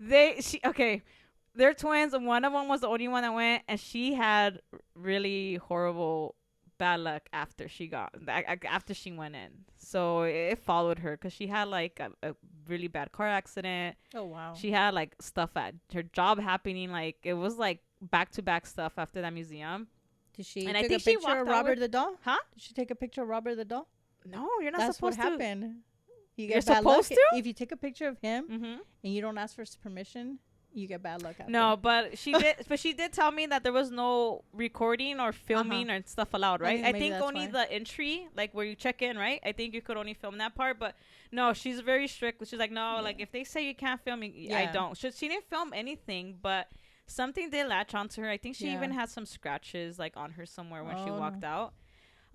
They're twins, and one of them was the only one that went, and she had really horrible bad luck after she went in. So it followed her, because she had like a really bad car accident. Oh wow. She had like stuff at her job happening. Like, it was like back-to-back stuff after that museum. Did she take a picture of Robert the doll? Huh? Did she take a picture of Robert the doll? No, you're not That's supposed what happened. You You're get bad luck. supposed to? If you take a picture of him Mm-hmm. and you don't ask for his permission, you get bad luck. No, but she did. But she did tell me that there was no recording or filming or stuff allowed, right? I think only the entry, like where you check in, right? I think you could only film that part. But no, she's very strict. She's like, no, like if they say you can't film, I don't. She didn't film anything, but something did latch onto her. I think she even had some scratches like on her somewhere when she walked out.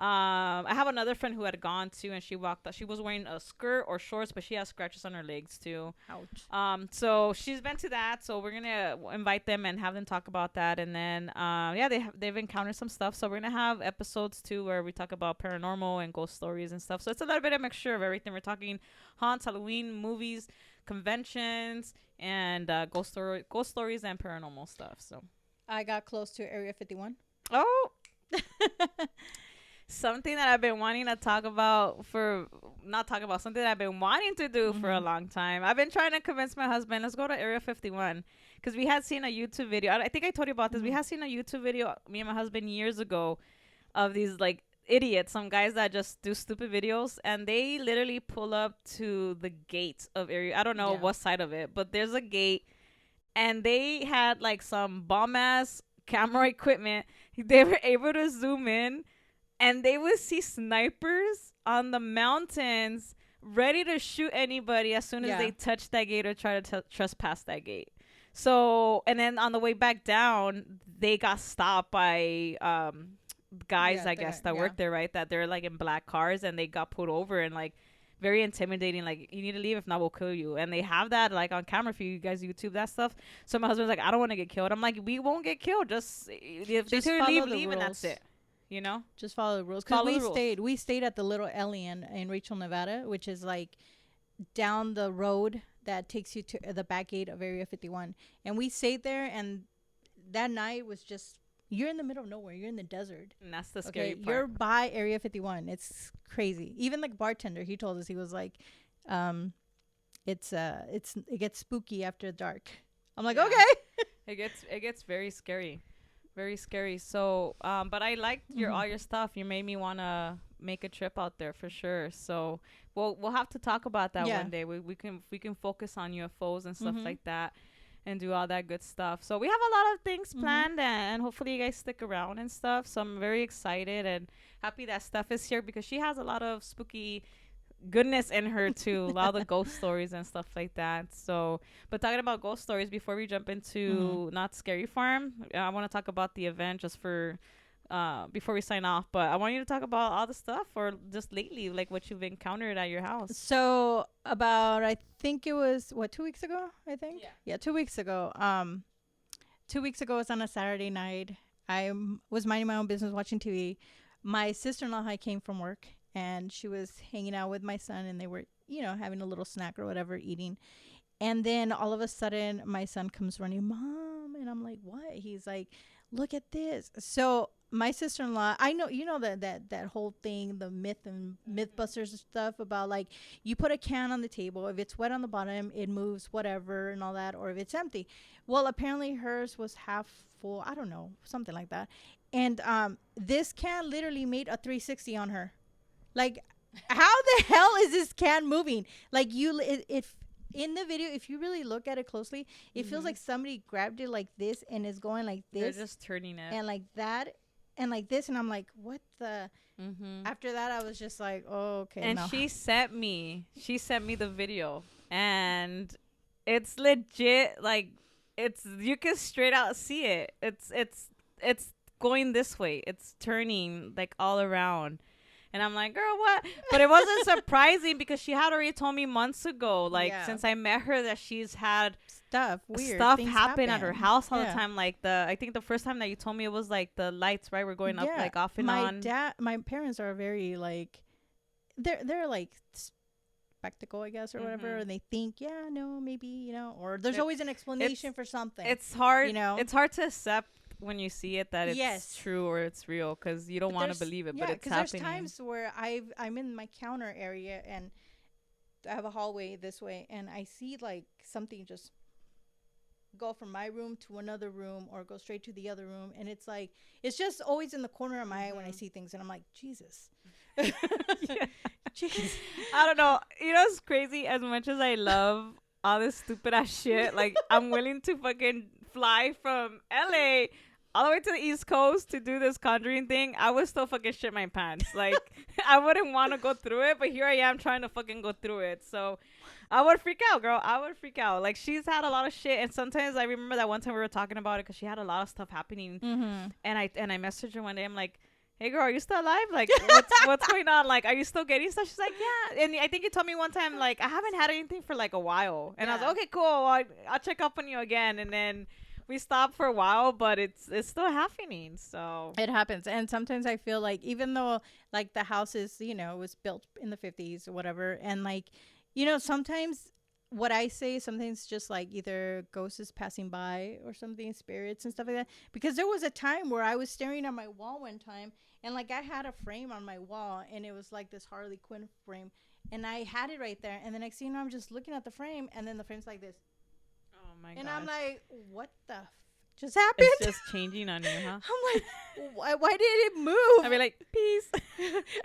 I have another friend who had gone too, and she walked out. She was wearing a skirt or shorts, but she has scratches on her legs too. Ouch. So she's been to that. So we're gonna invite them and have them talk about that. And then, they've encountered some stuff. So we're gonna have episodes too where we talk about paranormal and ghost stories and stuff. So it's a little bit of mixture of everything. We're talking haunts, Halloween, movies, conventions, and ghost stories and paranormal stuff. So I got close to Area 51. Oh. Something that I've been wanting to something that I've been wanting to do for a long time. I've been trying to convince my husband, let's go to Area 51. Because we had seen a YouTube video. I think I told you about this. We had seen a YouTube video, me and my husband, years ago, of these like idiots, some guys that just do stupid videos. And they literally pull up to the gate of Area. I don't know what side of it, but there's a gate. And they had like some bomb-ass camera equipment. They were able to zoom in. And they would see snipers on the mountains ready to shoot anybody as soon as they touch that gate or try to trespass that gate. So, and then on the way back down, they got stopped by guys, I guess, that work there, right? That they're like in black cars, and they got pulled over and like very intimidating. Like, you need to leave, if not, we'll kill you. And they have that like on camera for you guys YouTube that stuff. So my husband's like, I don't want to get killed. I'm like, we won't get killed. Just if they tell you leave, and that's it. You know, just follow the rules. Because we stayed at the Little Alien in Rachel, Nevada, which is like down the road that takes you to the back gate of Area 51. And we stayed there, and that night was just, you're in the middle of nowhere. You're in the desert. And that's the scary part. You're by Area 51. It's crazy. Even like bartender, he told us, he was like, it gets spooky after dark. I'm like, okay. It gets very scary. Very scary. So, but I liked all your stuff. You made me want to make a trip out there for sure. So we'll have to talk about that one day. We can focus on UFOs and stuff like that, and do all that good stuff. So we have a lot of things planned, and hopefully you guys stick around and stuff. So I'm very excited and happy that Steph is here, because she has a lot of spooky goodness in her too. A lot of the ghost stories and stuff like that. So, but talking about ghost stories, before we jump into Not Scary Farm, I want to talk about the event just for before we sign off. But I want you to talk about all the stuff, or just lately, like what you've encountered at your house. So about, I think it was 2 weeks ago, I think. Yeah, 2 weeks ago. 2 weeks ago, it was on a Saturday night. I was minding my own business, watching TV. My sister-in-law came from work, and she was hanging out with my son, and they were, having a little snack or whatever, eating. And then all of a sudden, my son comes running, Mom. And I'm like, what? He's like, look at this. So my sister-in-law, I know, that whole thing, the myth and Mythbusters stuff about like, you put a can on the table. If it's wet on the bottom, it moves, whatever, and all that. Or if it's empty. Well, apparently hers was half full. I don't know, something like that. And this can literally made a 360 on her. Like, how the hell is this can moving? Like, if in the video, if you really look at it closely, it feels like somebody grabbed it like this and is going like this. They're just turning it. And like that and like this. And I'm like, what the? After that, I was just like, oh, okay. And she sent me the video. And it's legit. Like, you can straight out see it. It's going this way. It's turning like all around. And I'm like, girl, what? But it wasn't surprising, because she had already told me months ago, like, since I met her, that she's had stuff happen at her house all the time. Like, I think the first time that you told me, it was like the lights, right, were going up, like, off and on. My parents are very, like, they're like spectacle, I guess, or whatever. And they think, maybe, or there's always an explanation for something. It's hard, it's hard to accept when you see it that it's true or it's real, because you don't want to believe it, but it's happening. There's times where I'm in my counter area, and I have a hallway this way, and I see like something just go from my room to another room or go straight to the other room. And it's like, it's just always in the corner of my eye when I see things. And I'm like, Jesus. Yeah. Jeez. I don't know. You know, it's crazy. As much as I love all this stupid ass shit, like I'm willing to fucking fly from LA all the way to the East Coast to do this Conjuring thing. I would still fucking shit my pants. Like I wouldn't want to go through it, but here I am trying to fucking go through it. So I would freak out, girl. I would freak out. Like she's had a lot of shit, and sometimes I remember that one time we were talking about it because she had a lot of stuff happening, and I messaged her one day. I'm like, hey girl, are you still alive? Like, what's going on? Like, are you still getting stuff? She's like, yeah. And I think you told me one time, like, I haven't had anything for like a while. And I was like, okay, cool. I'll check up on you again. And then we stopped for a while, but it's still happening. So it happens. And sometimes I feel like even though like the house is, you know, was built in the 50s or whatever. And like, you know, sometimes what I say, sometimes just like either ghosts is passing by or something, spirits and stuff like that. Because there was a time where I was staring at my wall one time, and like I had a frame on my wall, and it was like this Harley Quinn frame, and I had it right there. And the next thing you know, I'm just looking at the frame, and then the frame's like this. oh my god. And I'm like, what the just happened? It's just changing on you, huh? I'm like, why did it move? I'd be like, peace.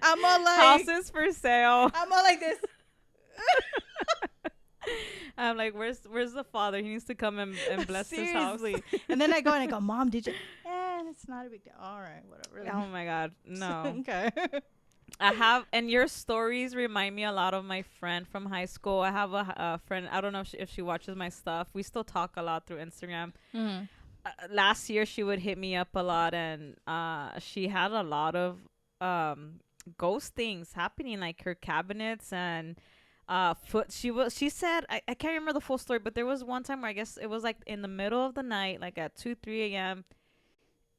I'm all like, houses for sale. I'm all like this. I'm like, where's the father? He needs to come and bless this house. And then I go and I go, Mom, did you? It's not a big deal. All right, whatever. Oh my god, no. Okay. I have, and your stories remind me a lot of my friend from high school. I have a friend. I don't know if she watches my stuff. We still talk a lot through Instagram. Last year, she would hit me up a lot, and she had a lot of ghost things happening, like her cabinets and she said I can't remember the full story, but there was one time where I guess it was like in the middle of the night, like at 2-3 a.m.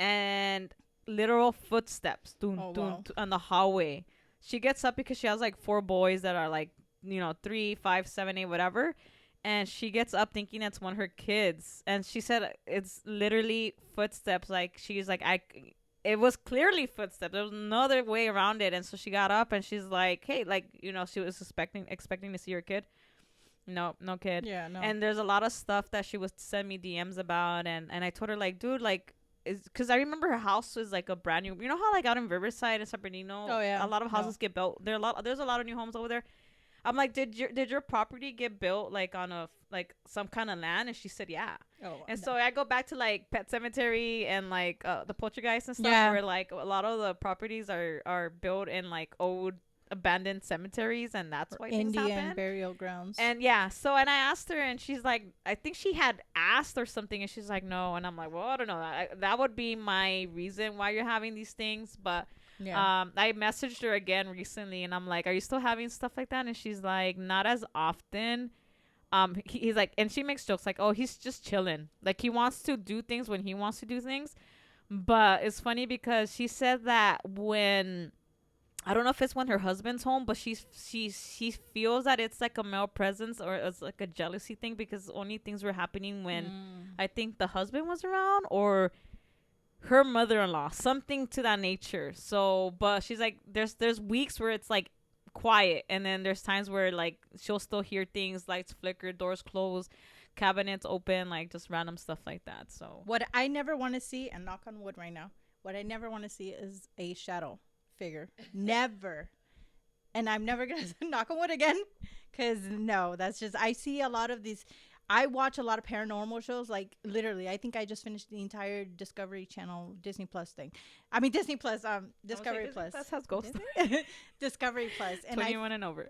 and literal footsteps on the hallway. She gets up because she has like 4 boys that are like, you know, 3, 5, 7, 8, whatever, and she gets up thinking it's one of her kids, and she said it's literally footsteps. Like she's like, it was clearly footsteps. There was no other way around it. And so she got up and she's like, hey, like, you know, she was expecting to see her kid. No kid. Yeah, no. And there's a lot of stuff that she would send me DMs about. And I told her, like, dude, like, because I remember her house was like a brand new, you know how like out in Riverside and San Bernardino, a lot of houses get built. There's a lot of new homes over there. I'm like, did your property get built like on a some kind of land? And she said, yeah. And so I go back to like Pet Cemetery and like the Poltergeist and stuff, where like a lot of the properties are built in like old abandoned cemeteries, and that's why things happen. Indian burial grounds. And and I asked her, and she's like, I think she had asked or something, and she's like, no. And I'm like, well, I don't know. That would be my reason why you're having these things, but. Yeah. I messaged her again recently, and I'm like, are you still having stuff like that? And she's like, not as often. He's like, and she makes jokes like, oh, he's just chilling. Like he wants to do things when he wants to do things. But it's funny because she said that when, I don't know if it's when her husband's home, but she feels that it's like a male presence or it's like a jealousy thing, because only things were happening when I think the husband was around or her mother-in-law, something to that nature. So, but she's like, there's weeks where it's like quiet, and then there's times where like she'll still hear things, lights flicker, doors close, cabinets open, like just random stuff like that. So what I never want to see, and knock on wood right now, what I never want to see is a shadow figure. Never. And I'm never gonna knock on wood again, because no, that's just, I see a lot of these. I watch a lot of paranormal shows. Like literally, I think I just finished the entire Discovery Channel Disney Plus thing. I mean Disney Plus, Discovery Plus. Disney Plus has ghosts. Discovery Plus, and 21 and over.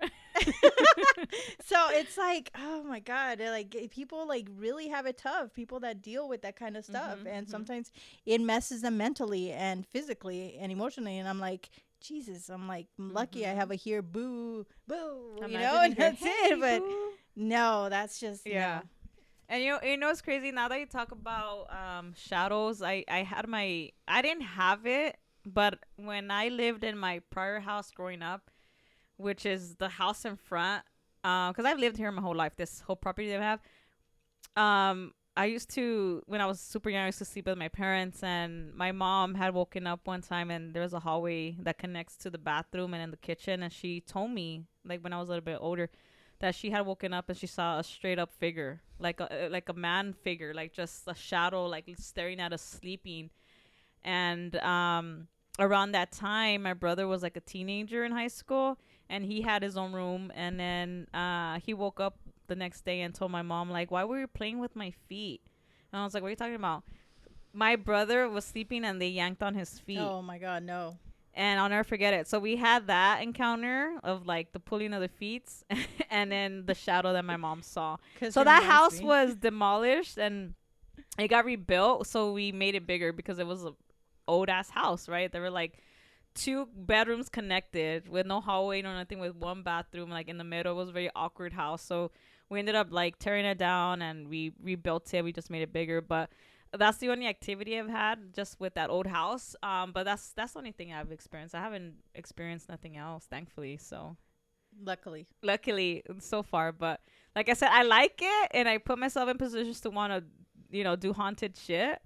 So it's like, oh my god, like people like really have it tough. People that deal with that kind of stuff, and sometimes it messes them mentally and physically and emotionally. And I'm like, Jesus, I'm like, I'm lucky I have a here, boo, boo, you know, and that's it. But no, that's just no. And you know it's crazy now that you talk about shadows. I didn't have it, but when I lived in my prior house growing up, which is the house in front, because I've lived here my whole life, this whole property that I have. I used to, when I was super young, I used to sleep with my parents, and my mom had woken up one time, and there's a hallway that connects to the bathroom and in the kitchen, and she told me, like when I was a little bit older, that she had woken up and she saw a straight up figure, like a man figure, like just a shadow, like staring at us sleeping. And around that time, my brother was like a teenager in high school, and he had his own room. And then he woke up the next day and told my mom, like, why were you playing with my feet? And I was like, what are you talking about? My brother was sleeping and they yanked on his feet. Oh my God, no. And I'll never forget it. So we had that encounter of like the pulling of the feet and then the shadow that my mom saw. So that house was demolished and it got rebuilt. So we made it bigger because it was a old ass house, right? There were like 2 bedrooms connected with no hallway, no nothing, with 1 bathroom like in the middle. It was a very awkward house. So we ended up like tearing it down and we rebuilt it. We just made it bigger. But that's the only activity I've had just with that old house. But that's the only thing I've experienced. I haven't experienced nothing else, thankfully. So luckily so far. But like I said, I like it and I put myself in positions to want to, do haunted shit.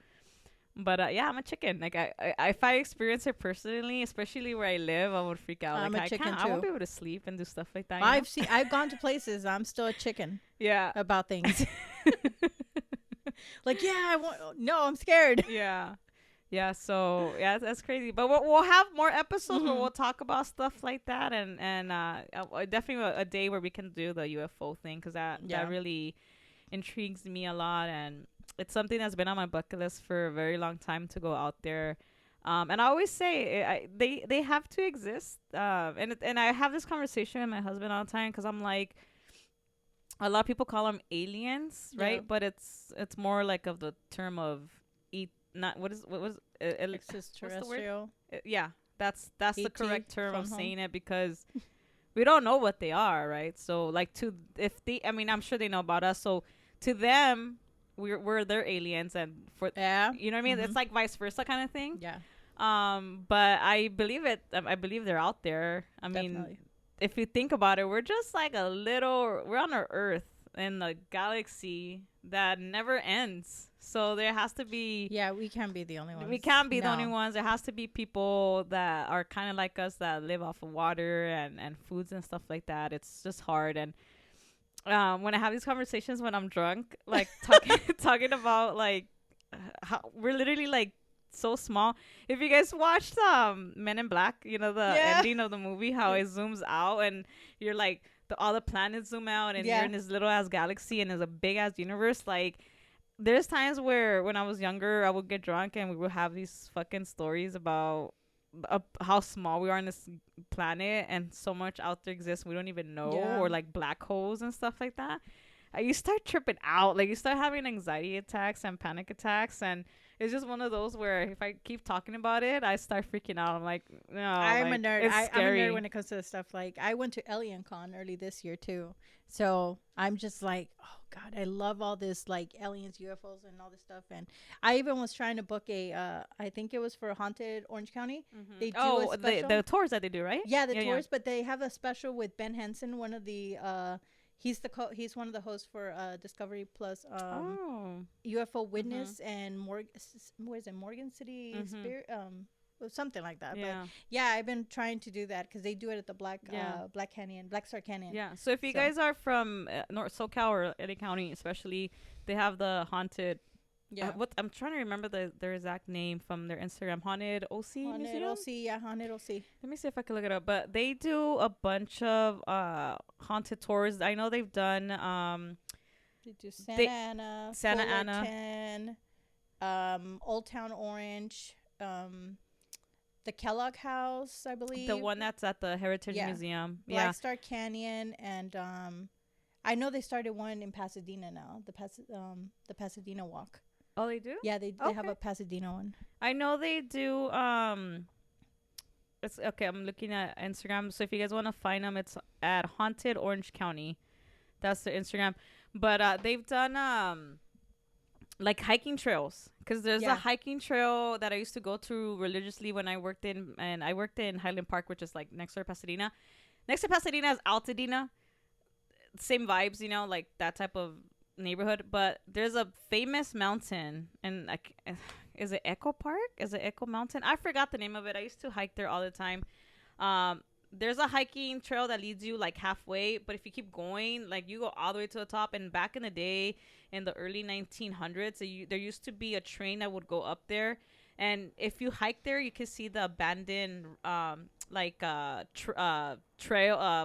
But yeah, I'm a chicken. Like I if I experience it personally, especially where I live, I would freak out. I'm like a chicken too. I won't be able to sleep and do stuff like that. I've gone to places. I'm still a chicken. Yeah. About things. Like, yeah, no, I'm scared. Yeah. Yeah, so yeah, that's crazy. But we'll have more episodes where we'll talk about stuff like that, and definitely a day where we can do the UFO thing, because that really intrigues me a lot, and it's something that's been on my bucket list for a very long time to go out there. And I always say they have to exist. And I have this conversation with my husband all the time, because I'm like, a lot of people call them aliens, right? Yeah. But it's more like of the term of extraterrestrial. Yeah, that's the correct term of saying it, because we don't know what they are, right? So like I'm sure they know about us. So to them, we're their aliens, and you know what I mean? It's like vice versa kind of thing. Yeah. But I believe it. I believe they're out there. Definitely. If you think about it, we're just like we're on our Earth in a galaxy that never ends. So there has to be... Yeah, we can't be the only ones. We can't be the only ones. There has to be people that are kind of like us, that live off of water and foods and stuff like that. It's just hard. And when I have these conversations when I'm drunk, like talking about like how we're literally like so small. If you guys watched Men in Black, the ending of the movie, how it zooms out and you're like all the planets zoom out and you're in this little ass galaxy and there's a big ass universe. Like, there's times where when I was younger, I would get drunk and we would have these fucking stories about how small we are on this planet and so much out there exists we don't even know, or like black holes and stuff like that. You start tripping out, like you start having anxiety attacks and panic attacks, and it's just one of those where if I keep talking about it, I start freaking out. I'm like, no, I'm a nerd. I'm a nerd when it comes to this stuff. Like, I went to Alien Con early this year too, so I'm just like, oh god, I love all this like aliens, UFOs, and all this stuff. And I even was trying to book I think it was for Haunted Orange County. They do the tours that they do, right? Yeah, the tours, but they have a special with Ben Henson, one of the he's one of the hosts for Discovery Plus, UFO Witness, and Morgan City Spirit, something like that. Yeah. But yeah, I've been trying to do that because they do it at the Black Star Canyon. Yeah. So if you guys are from North SoCal or LA County, especially, they have the haunted. Yeah. I'm trying to remember their exact name from their Instagram. Haunted OC Museum? Haunted OC. Let me see if I can look it up. But they do a bunch of haunted tours. I know they've done they do Santa Ana, Old Town Orange, the Kellogg House, I believe. The one that's at the Heritage Museum. Black Star Canyon, and I know they started one in Pasadena now. The Pasadena Walk. Oh, they do? Yeah, they have a Pasadena one. I know they do. It's okay. I'm looking at Instagram. So if you guys want to find them, it's at Haunted Orange County. That's their Instagram. But they've done like hiking trails, because there's a hiking trail that I used to go to religiously when I worked in Highland Park, which is like next to Pasadena. Next to Pasadena is Altadena. Same vibes, like that type of neighborhood. But there's a famous mountain, and like, is it Echo Park? Is it Echo Mountain? I forgot the name of it. I used to hike there all the time. there's a hiking trail that leads you like halfway, but if you keep going, like you go all the way to the top. And back in the day, in the early 1900s, there used to be a train that would go up there. And if you hike there, you can see the abandoned trail.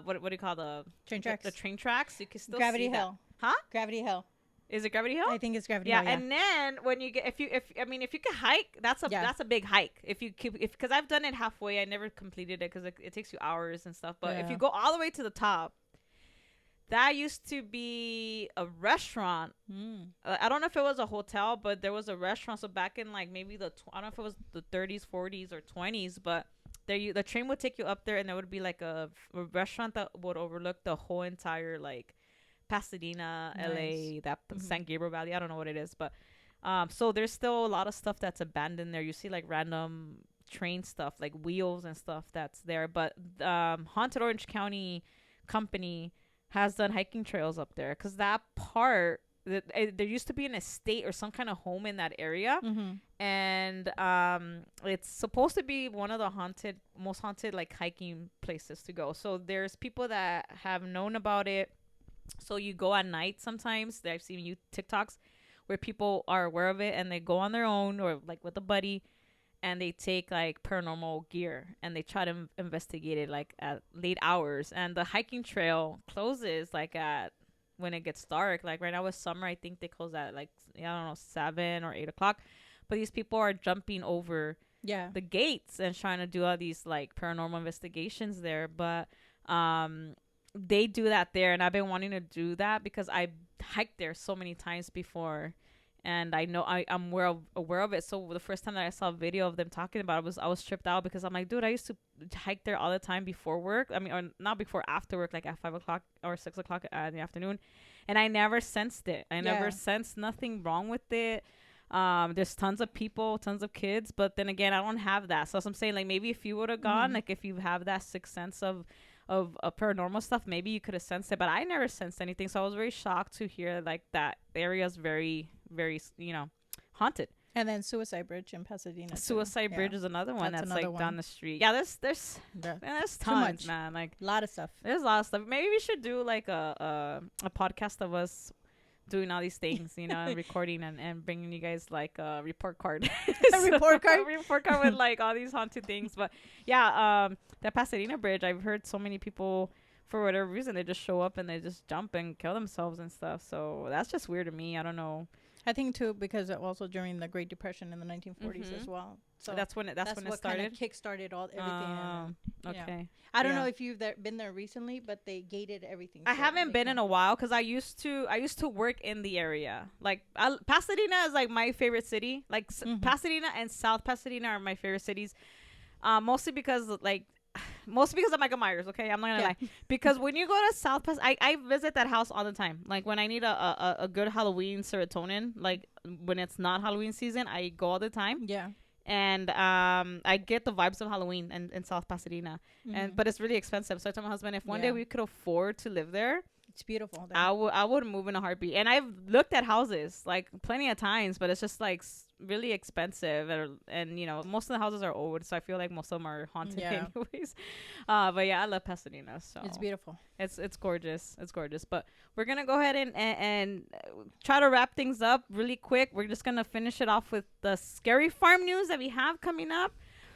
What do you call Train tracks. The train tracks. You can still Gravity see that. Hill. Huh? Gravity Hill. Is it Gravity Hill? I think it's Gravity Yeah, Hill. Yeah, and then when you get, if you can hike, that's a big hike. If you keep, because I've done it halfway, I never completed it because it takes you hours and stuff. But if you go all the way to the top, that used to be a restaurant. I don't know if it was a hotel, but there was a restaurant. So back in like maybe I don't know if it was the 30s, 40s, or 20s, but the train would take you up there, and there would be like a restaurant that would overlook the whole entire like Pasadena, LA, that San Gabriel Valley. I don't know what it is, but so there's still a lot of stuff that's abandoned there. You see like random train stuff, like wheels and stuff that's there. But Haunted Orange County Company has done hiking trails up there, because that part, there used to be an estate or some kind of home in that area. And it's supposed to be one of the most haunted like hiking places to go. So there's people that have known about it. So you go at night sometimes. I've seen TikToks where people are aware of it, and they go on their own or like with a buddy, and they take like paranormal gear, and they try to investigate it like at late hours. And the hiking trail closes like at when it gets dark. Like right now it's summer. I think they close at like, I don't know, 7 or 8 o'clock. But these people are jumping over the gates and trying to do all these like paranormal investigations there. But they do that there, and I've been wanting to do that because I hiked there so many times before, and I know I'm aware of it. So the first time that I saw a video of them talking about it, I was tripped out, because I'm like, dude, I used to hike there all the time before work. I mean, or not before, after work, like at 5 o'clock or 6 o'clock in the afternoon, and I never sensed it. I never sensed nothing wrong with it. There's tons of people, tons of kids, but then again, I don't have that. So as I'm saying, like, maybe if you would have gone, like if you have that sixth sense of paranormal stuff, maybe you could have sensed it, but I never sensed anything. So I was very shocked to hear like that area is very, very, haunted. And then Suicide Bridge in Pasadena. Suicide Bridge is another one that's like down the street. Yeah, there's tons, man. Like a lot of stuff. There's a lot of stuff. Maybe we should do like a podcast of us doing all these things, and recording and bringing you guys like a report card. A report card? A report card with like all these haunted things. But yeah, that Pasadena Bridge, I've heard so many people, for whatever reason, they just show up and they just jump and kill themselves and stuff. So that's just weird to me. I don't know. I think too, because also during the Great Depression in the 1940s as well. So that's when it started. Kind of kick-started everything. Okay. I don't know if you've been there recently, but they gated everything. I haven't been in a while, because I used to work in the area. Like Pasadena is like my favorite city. Like Pasadena and South Pasadena are my favorite cities. Mostly because of Michael Myers. Okay, I'm not gonna lie. Because when you go to South Pasadena, I visit that house all the time. Like when I need a good Halloween serotonin, like when it's not Halloween season, I go all the time. Yeah. And I get the vibes of Halloween in South Pasadena, but it's really expensive. So I told my husband, if one day we could afford to live there, it's beautiful. I would move in a heartbeat. And I've looked at houses like plenty of times, but it's just like really expensive, and most of the houses are old, so I feel like most of them are haunted anyways. But yeah, I love Pasadena. So it's beautiful. It's gorgeous. It's gorgeous. But we're gonna go ahead and try to wrap things up really quick. We're just gonna finish it off with the Scary Farm news that we have coming up.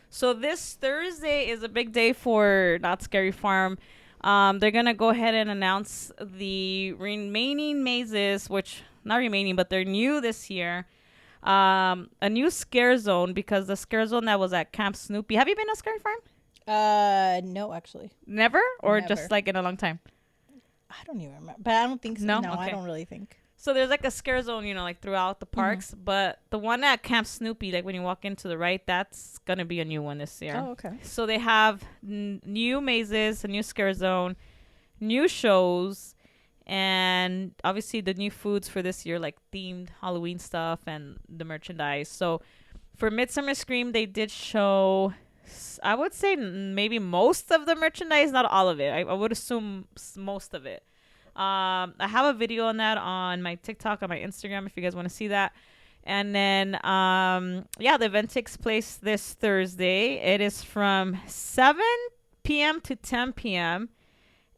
So this Thursday is a big day for Not Scary Farm. They're gonna go ahead and announce the remaining mazes, which not remaining, but they're new this year. A new scare zone, because the scare zone that was at Camp Snoopy. Have you been to Scary Farm? No, actually. Never? Or just like in a long time? I don't even remember, but I don't think so. No, okay. I don't really think. So there's like a scare zone, like throughout the parks, but the one at Camp Snoopy, like when you walk in to the right, that's gonna be a new one this year. Oh, okay. So they have new mazes, a new scare zone, new shows, and obviously the new foods for this year, like themed Halloween stuff and the merchandise. So for Midsummer Scream, they did show, I would say maybe most of the merchandise, not all of it. I would assume most of it. I have a video on that on my TikTok, on my Instagram, if you guys want to see that. And then, the event takes place this Thursday. It is from 7 p.m. to 10 p.m.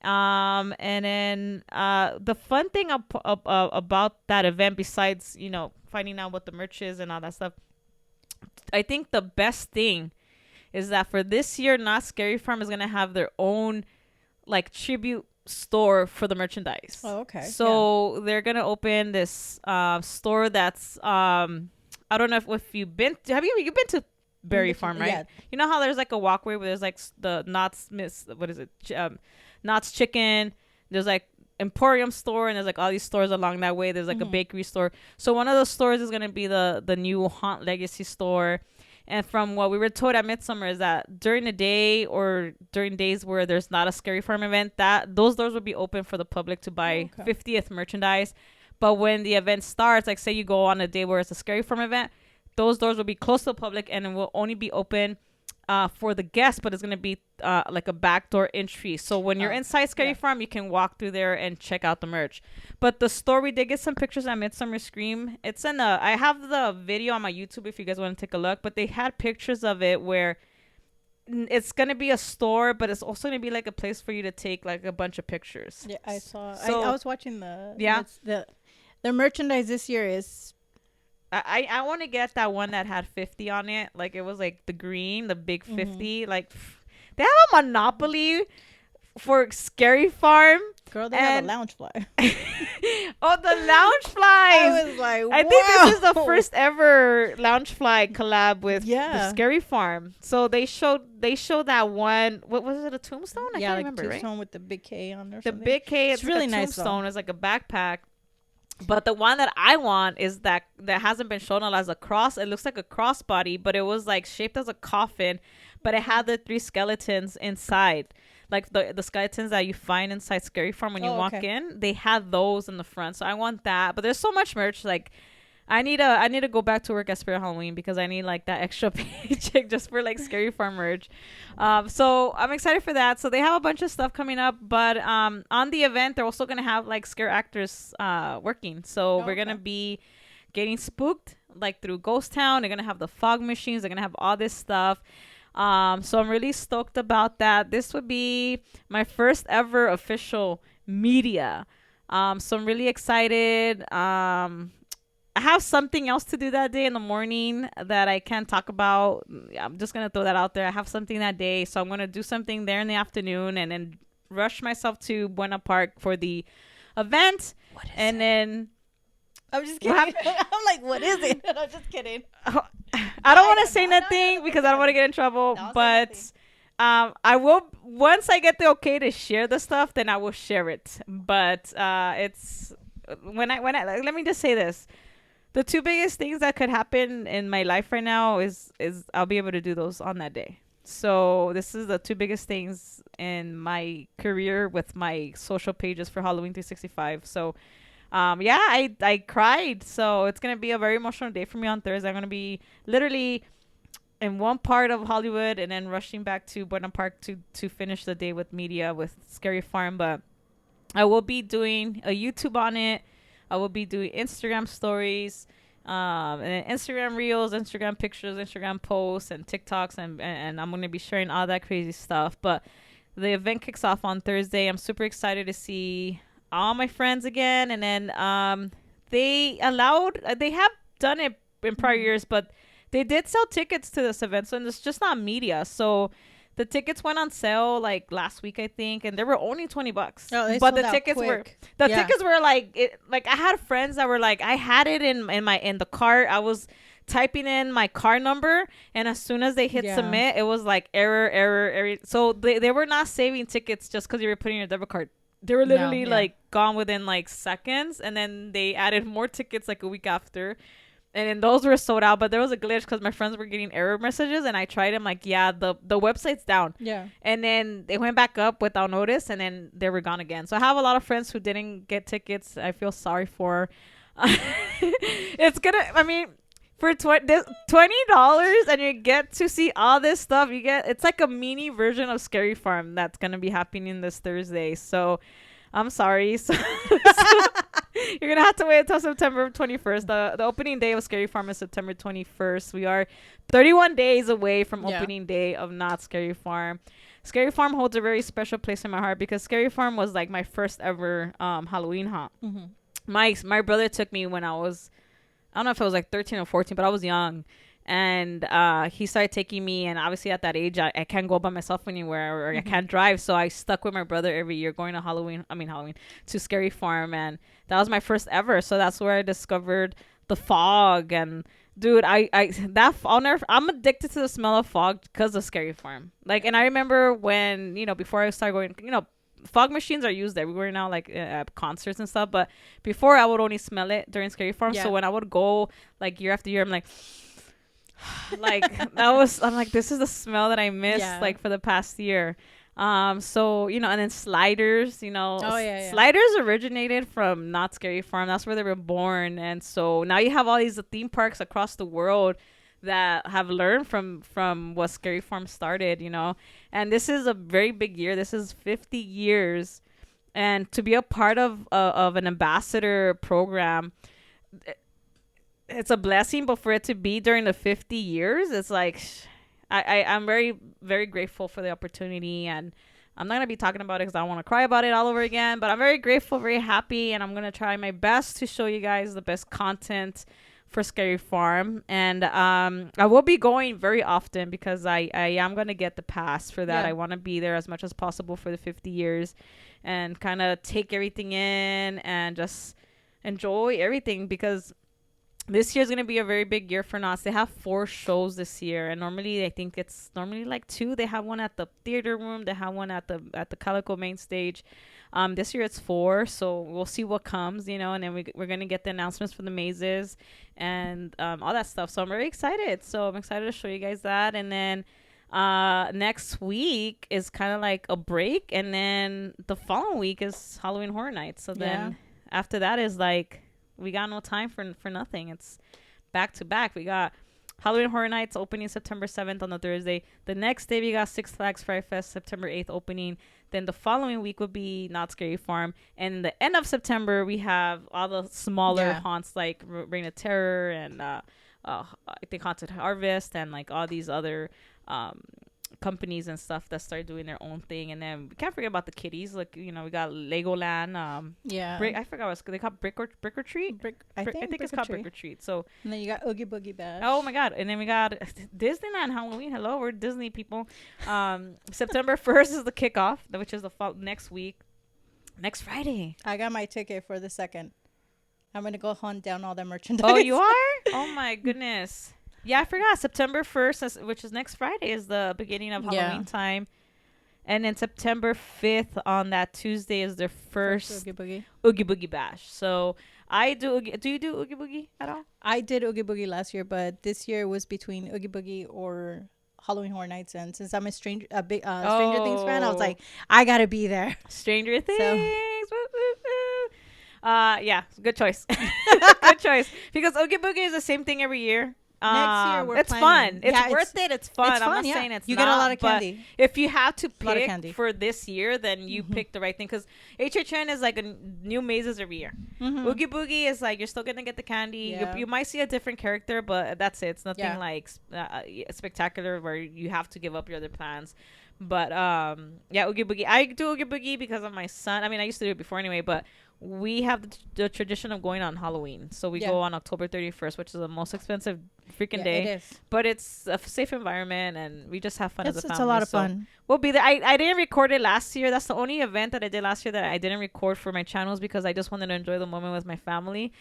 And then the fun thing about that event, besides, you know, finding out what the merch is and all that stuff, I think the best thing is that for this year, Not Scary Farm is going to have their own like tribute store for the merchandise. Oh, okay. So they're going to open this store that's I don't know if you've been to, you've been to Berry Farm, right? Yeah. You know how there's like a walkway where there's like the Knott's Knott's Chicken, there's like Emporium store, and there's like all these stores along that way. There's like a bakery store. So one of those stores is going to be the new Haunt Legacy store. And from what we were told at Midsummer is that during the day or during days where there's not a Scary Farm event, that those doors will be open for the public to buy 50th merchandise. But when the event starts, like say you go on a day where it's a Scary Farm event, those doors will be closed to the public and it will only be open for the guests, but it's going to be like a backdoor entry. So when you're inside Scary Farm, you can walk through there and check out the merch. But the store, we did get some pictures at Midsummer Scream. It's in I have the video on my YouTube if you guys want to take a look, but they had pictures of it where it's going to be a store, but it's also going to be like a place for you to take like a bunch of pictures. Yeah, I saw. So, I was watching the merchandise this year is. I want to get that one that had 50 on it. Like it was like the green, the big 50. Like they have a monopoly for Scary Farm. Girl, they have a lounge fly. Oh, the lounge flies! I was like, I think this is the first ever lounge fly collab with the Scary Farm. So they showed that one. What was it? A tombstone? I can't remember. Tombstone, right? with the big K on there. The big K. It's really like a tombstone. It's like a backpack. But the one that I want is that hasn't been shown as a cross. It looks like a crossbody, but it was like shaped as a coffin, but it had the 3 skeletons inside. Like the skeletons that you find inside Scary Farm when you walk in. They had those in the front. So I want that. But there's so much merch. Like I need to go back to work at Spirit Halloween because I need like that extra paycheck just for like Scary Farm merch. So I'm excited for that. So they have a bunch of stuff coming up, but on the event they're also gonna have like scare actors working. So we're gonna be getting spooked like through Ghost Town. They're gonna have the fog machines. They're gonna have all this stuff. So I'm really stoked about that. This would be my first ever official media. So I'm really excited. I have something else to do that day in the morning that I can't talk about. I'm just going to throw that out there. I have something that day. So I'm going to do something there in the afternoon and then rush myself to Buena Park for the event. What is and it? Then I'm just kidding. I'm like, what is it? I'm just kidding. I don't want to say nothing because I don't want to get in trouble. But I will, once I get the okay to share the stuff, then I will share it. But it's when I let me just say this. The 2 biggest things that could happen in my life right now is I'll be able to do those on that day. So this is the 2 biggest things in my career with my social pages for Halloween 365. So I cried. So it's going to be a very emotional day for me on Thursday. I'm going to be literally in one part of Hollywood and then rushing back to Buena Park to finish the day with media with Scary Farm. But I will be doing a YouTube on it. I will be doing Instagram stories, and then Instagram reels, Instagram pictures, Instagram posts, and TikToks, and I'm going to be sharing all that crazy stuff. But the event kicks off on Thursday. I'm super excited to see all my friends again. And then they have done it in prior years, but they did sell tickets to this event, so it's just not media. So the tickets went on sale like last week, I think, and they were only $20. Oh, but the tickets were like I had friends that were like, I had it in the cart. I was typing in my car number, and as soon as they hit submit, it was like error. So they were not saving tickets just because you were putting your debit card. They were literally like gone within like seconds, and then they added more tickets like a week after. And then those were sold out, but there was a glitch because my friends were getting error messages, and I tried them like, the website's down. Yeah. And then they went back up without notice, and then they were gone again. So I have a lot of friends who didn't get tickets. I feel sorry for. It's gonna. I mean, for $20 and you get to see all this stuff, it's like a mini version of Scary Farm that's gonna be happening this Thursday. So I'm sorry. So you're going to have to wait until September 21st. The opening day of Scary Farm is September 21st. We are 31 days away from opening day of Not Scary Farm. Scary Farm holds a very special place in my heart because Scary Farm was like my first ever Halloween haunt. Mm-hmm. My brother took me when I was, I don't know if I was like 13 or 14, but I was young. And he started taking me, and obviously at that age I can't go by myself anywhere, or I can't drive, so I stuck with my brother every year going to Halloween to Scary Farm, and that was my first ever. So that's where I discovered the fog. And dude, I'm addicted to the smell of fog because of Scary Farm. Like, and I remember when, before I started going, fog machines are used everywhere now, like at concerts and stuff, but before I would only smell it during Scary Farm. So when I would go like year after year, I'm like like I'm like, this is the smell that I missed like for the past year. So and then Sliders, Sliders originated from Not Scary Farm. That's where they were born. And so now you have all these theme parks across the world that have learned from what Scary Farm started, and this is a very big year. This is 50 years, and to be a part of an ambassador program, it's a blessing, but for it to be during the 50 years, it's like, I'm very, very grateful for the opportunity. And I'm not going to be talking about it because I don't want to cry about it all over again, but I'm very grateful, very happy. And I'm going to try my best to show you guys the best content for Scary Farm. And I will be going very often because I am going to get the pass for that. I want to be there as much as possible for the 50 years and kind of take everything in and just enjoy everything, because this year is going to be a very big year for Knott's. They have 4 shows this year, and normally I think it's like 2. They have one at the theater room. They have one at the Calico main stage. This year it's 4, so we'll see what comes, and then we're going to get the announcements for the mazes and all that stuff. So I'm very excited. So I'm excited to show you guys that. And then next week is kind of like a break, and then the following week is Halloween Horror Nights. So then after that is like, we got no time for nothing. It's back to back. We got Halloween Horror Nights opening September 7th on the Thursday. The next day we got Six Flags Fright Fest September 8th opening. Then the following week would be Not Scary Farm. And the end of September we have all the smaller haunts like Reign of Terror and I think Haunted Harvest and like all these other companies and stuff that start doing their own thing. And then we can't forget about the kiddies, like we got Legoland, I forgot what they call Brick or Treat. I think it's called Brick or Treat. So, and then you got Oogie Boogie Bash. Oh my god. And then we got Disneyland Halloween. Hello, we're Disney people. September 1st is the kickoff, which is the next week, next Friday. I got my ticket for the 2nd. I'm gonna go hunt down all the merchandise. Oh, you are? Oh my goodness. Yeah, I forgot. September 1st, which is next Friday, is the beginning of Halloween time. And then September 5th on that Tuesday is their first Oogie Boogie Bash. So I do. Do you do Oogie Boogie at all? I did Oogie Boogie last year, but this year was between Oogie Boogie or Halloween Horror Nights. And since I'm a Stranger Things fan, I was like, I got to be there. Stranger Things. So. Yeah, good choice. Good choice. Because Oogie Boogie is the same thing every year. Next year we're it's planning. Fun. It's worth it. It's fun. I'm not saying it's you not. get a lot of candy. If you have to pick for this year, then you pick the right thing. Because HHN is like new mazes every year. Oogie Boogie is like, you're still gonna get the candy. You might see a different character, but that's it. It's nothing like spectacular where you have to give up your other plans. But Oogie Boogie. I do Oogie Boogie because of my son. I mean, I used to do it before anyway, but we have the tradition of going on Halloween. So we go on October 31st, which is the most expensive freaking day. It is. But it's a safe environment, and we just have fun as a family. It's a lot of fun. We'll be there. I didn't record it last year. That's the only event that I did last year that I didn't record for my channels because I just wanted to enjoy the moment with my family.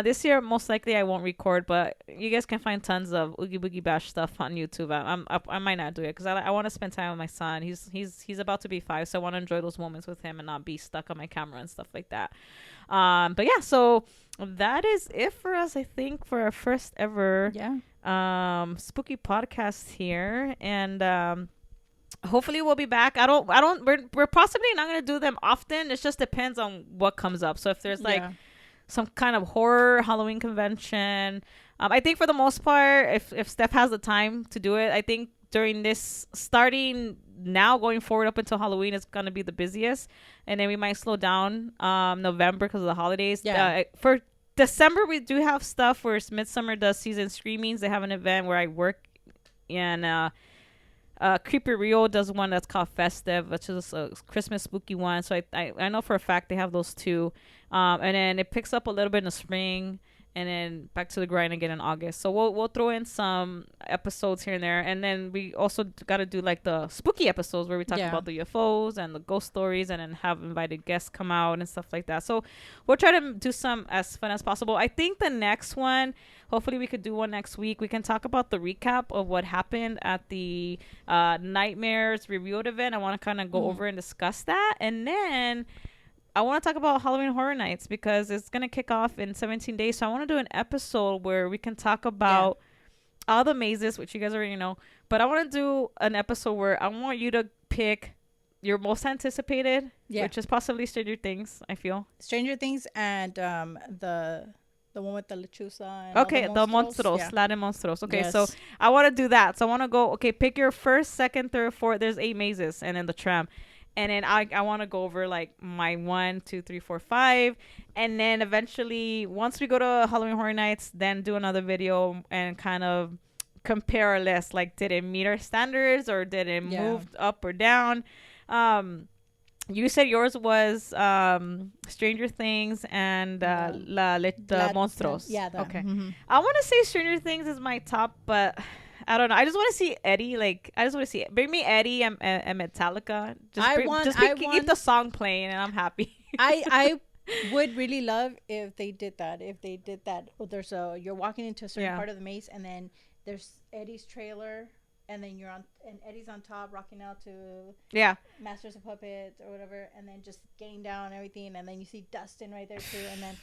This year, most likely I won't record, but you guys can find tons of Oogie Boogie Bash stuff on YouTube. I might not do it because I want to spend time with my son. He's about to be 5, so I want to enjoy those moments with him and not be stuck on my camera and stuff like that. But yeah, so that is it for us, I think, for our first ever spooky podcast here. And hopefully we'll be back. We're possibly not gonna do them often. It just depends on what comes up. So if there's like some kind of horror Halloween convention, I think for the most part, if Steph has the time to do it, I think during this starting now going forward up until Halloween is going to be the busiest, and then we might slow down November because of the holidays. For December we do have stuff where Midsummer does season screenings. They have an event where I work, and Creepy Rio does one that's called Festive, which is a Christmas spooky one. So I know for a fact they have those two. And then it picks up a little bit in the spring, and then back to the grind again in August. So we'll throw in some episodes here and there, and then we also got to do like the spooky episodes where we talk about the UFOs and the ghost stories, and then have invited guests come out and stuff like that. So we'll try to do some as fun as possible. I think the next one, hopefully we could do one next week. We can talk about the recap of what happened at the Nightmares Revealed event. I want to kind of go over and discuss that, and then I want to talk about Halloween Horror Nights because it's going to kick off in 17 days. So I want to do an episode where we can talk about all the mazes, which you guys already know. But I want to do an episode where I want you to pick your most anticipated, which is possibly Stranger Things, I feel. Stranger Things and the one with the lechuza. And okay, the monstros, La de Monstros. Okay, so I want to do that. So I want to go, pick your first, second, third, fourth. There's 8 mazes and then the tram. And then I want to go over like my 1, 2, 3, 4, 5. And then eventually, once we go to Halloween Horror Nights, then do another video and kind of compare our list. Like, did it meet our standards or did it move up or down? You said yours was Stranger Things and the Monstros. Yeah. Okay. I want to say Stranger Things is my top, but I don't know. I just want to see Eddie. Like, I just want to see it. Bring me Eddie and Metallica. Keep the song playing, and I'm happy. I would really love if they did that. There's you're walking into a certain part of the maze, and then there's Eddie's trailer, and then and Eddie's on top, rocking out to Masters of Puppets or whatever, and then just getting down and everything, and then you see Dustin right there too, and then.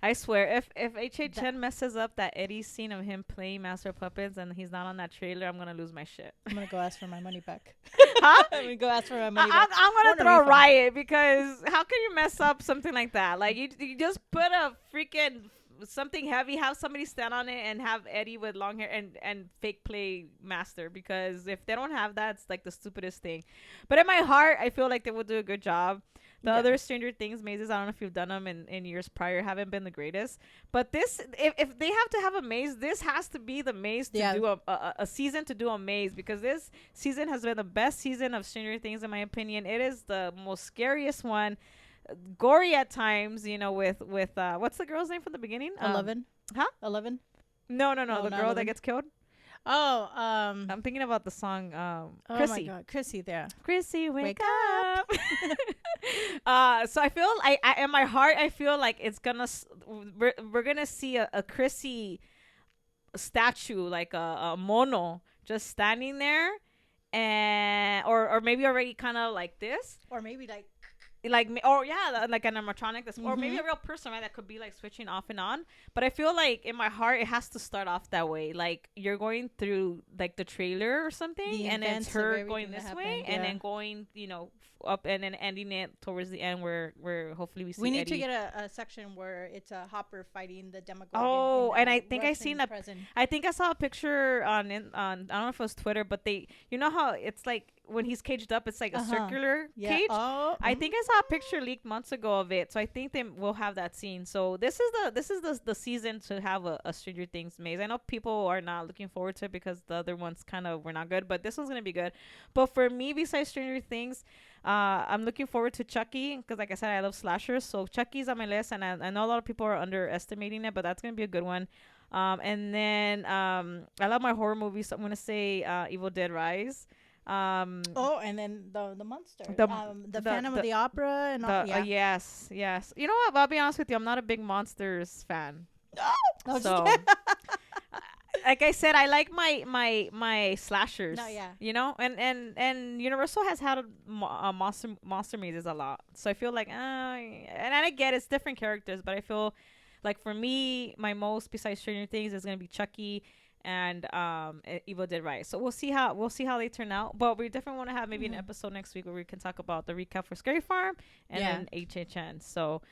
I swear, if HHN messes up that Eddie scene of him playing Master of Puppets and he's not on that trailer, I'm gonna lose my shit. I'm gonna go ask for my money back. Huh? I'm gonna go ask for my money back. I'm gonna throw a riot because how can you mess up something like that? Like you just put a freaking something heavy, have somebody stand on it, and have Eddie with long hair and fake play Master, because if they don't have that, it's like the stupidest thing. But in my heart, I feel like they will do a good job. The other Stranger Things mazes, I don't know if you've done them in years prior, haven't been the greatest. But this, if they have to have a maze, this has to be the maze to do a season to do a maze, because this season has been the best season of Stranger Things in my opinion. It is the most scariest one, gory at times. You know, with what's the girl's name from the beginning? 11. 11. No, the girl 11. that gets killed. Oh, I'm thinking about the song Chrissy. Oh my God, Chrissy there. Chrissy, wake up. So I feel I in my heart I feel like it's gonna we're gonna see a Chrissy statue, like a mono, just standing there, and or maybe already kind of like this, or maybe like like an animatronic, or maybe a real person, right, that could be like switching off and on. But I feel like in my heart it has to start off that way, like you're going through like the trailer or something, and it's her going this way and then going up and then ending it towards the end where hopefully we need Eddie. To get a section where it's a Hopper fighting the Demogorgon. Oh, and I think I seen I think I saw a picture on I don't know if it was Twitter, but how it's like when he's caged up, it's like a circular cage. I think I saw a picture leaked months ago of it, so I think they will have that scene. So this is the season to have a Stranger Things maze. I know people are not looking forward to it because the other ones kind of were not good, but this one's gonna be good. But for me, besides Stranger Things, I'm looking forward to Chucky, because like I said, I love slashers, so Chucky's on my list, and I know a lot of people are underestimating it, but that's gonna be a good one. And then I love my horror movies, so I'm gonna say Evil Dead Rise. And then the monster, the Phantom of the Opera, and all. Yes. You know what? I'll be honest with you, I'm not a big monsters fan. So like I said, I like my slashers. No, yeah. And Universal has had monster mazes a lot, so I feel like and I get it's different characters, but I feel like for me, my most besides Stranger Things is gonna be Chucky and Evil Dead Rise. So we'll see how they turn out. But we definitely want to have maybe an episode next week where we can talk about the recap for Scary Farm and then HHN. So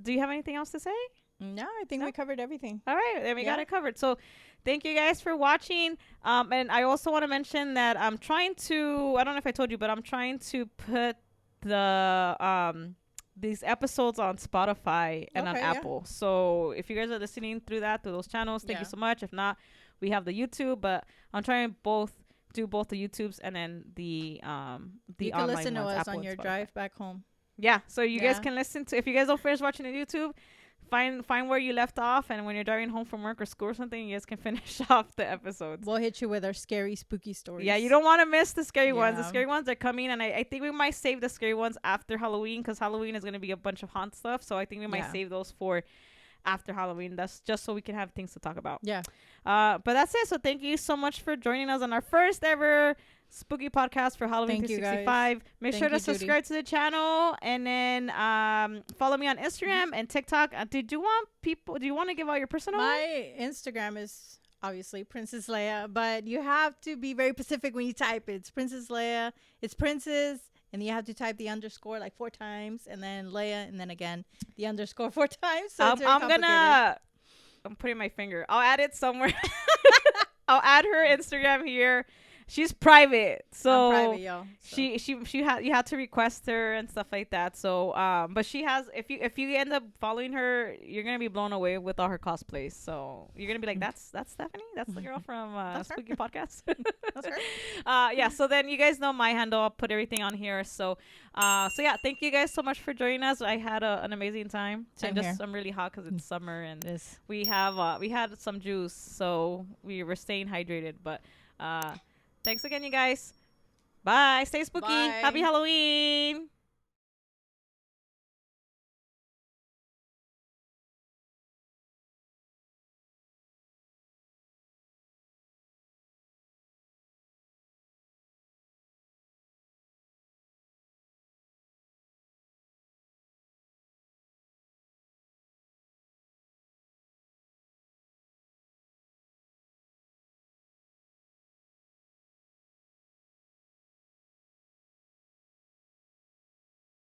do you have anything else to say? No, I think we covered everything. All right, then we got it covered. So thank you guys for watching. And I also want to mention that I'm trying to, I don't know if I told you, but I'm trying to put the these episodes on Spotify and on Apple. So if you guys are listening through those channels, thank you so much. If not, we have the YouTube, but I'm trying both do both the YouTubes and then the You can online listen to ones, us Apple on and your Spotify. drive back home. Yeah, so you guys Yeah. can listen to, if you guys don't finish watching the YouTube, find where you left off, and when you're driving home from work or school or something, you guys can finish off the episodes. We'll hit you with our scary, spooky stories. Yeah, you don't want to miss the scary ones. The Yeah. scary ones are coming, and I think we might save the scary ones after Halloween, because Halloween is going to be a bunch of haunt stuff. So I think we might Yeah. save those for after Halloween. That's just so we can have things to talk about. Yeah. But that's it. So thank you so much for joining us on our first ever spooky podcast for Halloween Thank you, guys. 365. Make Thank sure to you, Judy. subscribe to the channel, and then follow me on Instagram and TikTok. Do you want to give out your personal one? My Instagram is obviously Princess Leia, but you have to be very specific when you type it. It's Princess Leia. It's Princess, and you have to type the underscore like 4 times, and then Leia, and then again the underscore 4 times. So it's very complicated. I'm putting my finger. I'll add it somewhere. I'll add her Instagram here. She's private, so I'm private, y'all. So. you had to request her and stuff like that. So but she has, if you end up following her, you're gonna be blown away with all her cosplays. So you're gonna be like, that's Stephanie, that's the girl from That's her. Spooky Podcast. That's her. Yeah, so then you guys know my handle. I'll put everything on here. So yeah, thank you guys so much for joining us. I had an amazing time. Same here. I'm really hot because it's summer, and This. we had some juice, so we were staying hydrated. But thanks again, you guys. Bye. Stay spooky. Bye. Happy Halloween.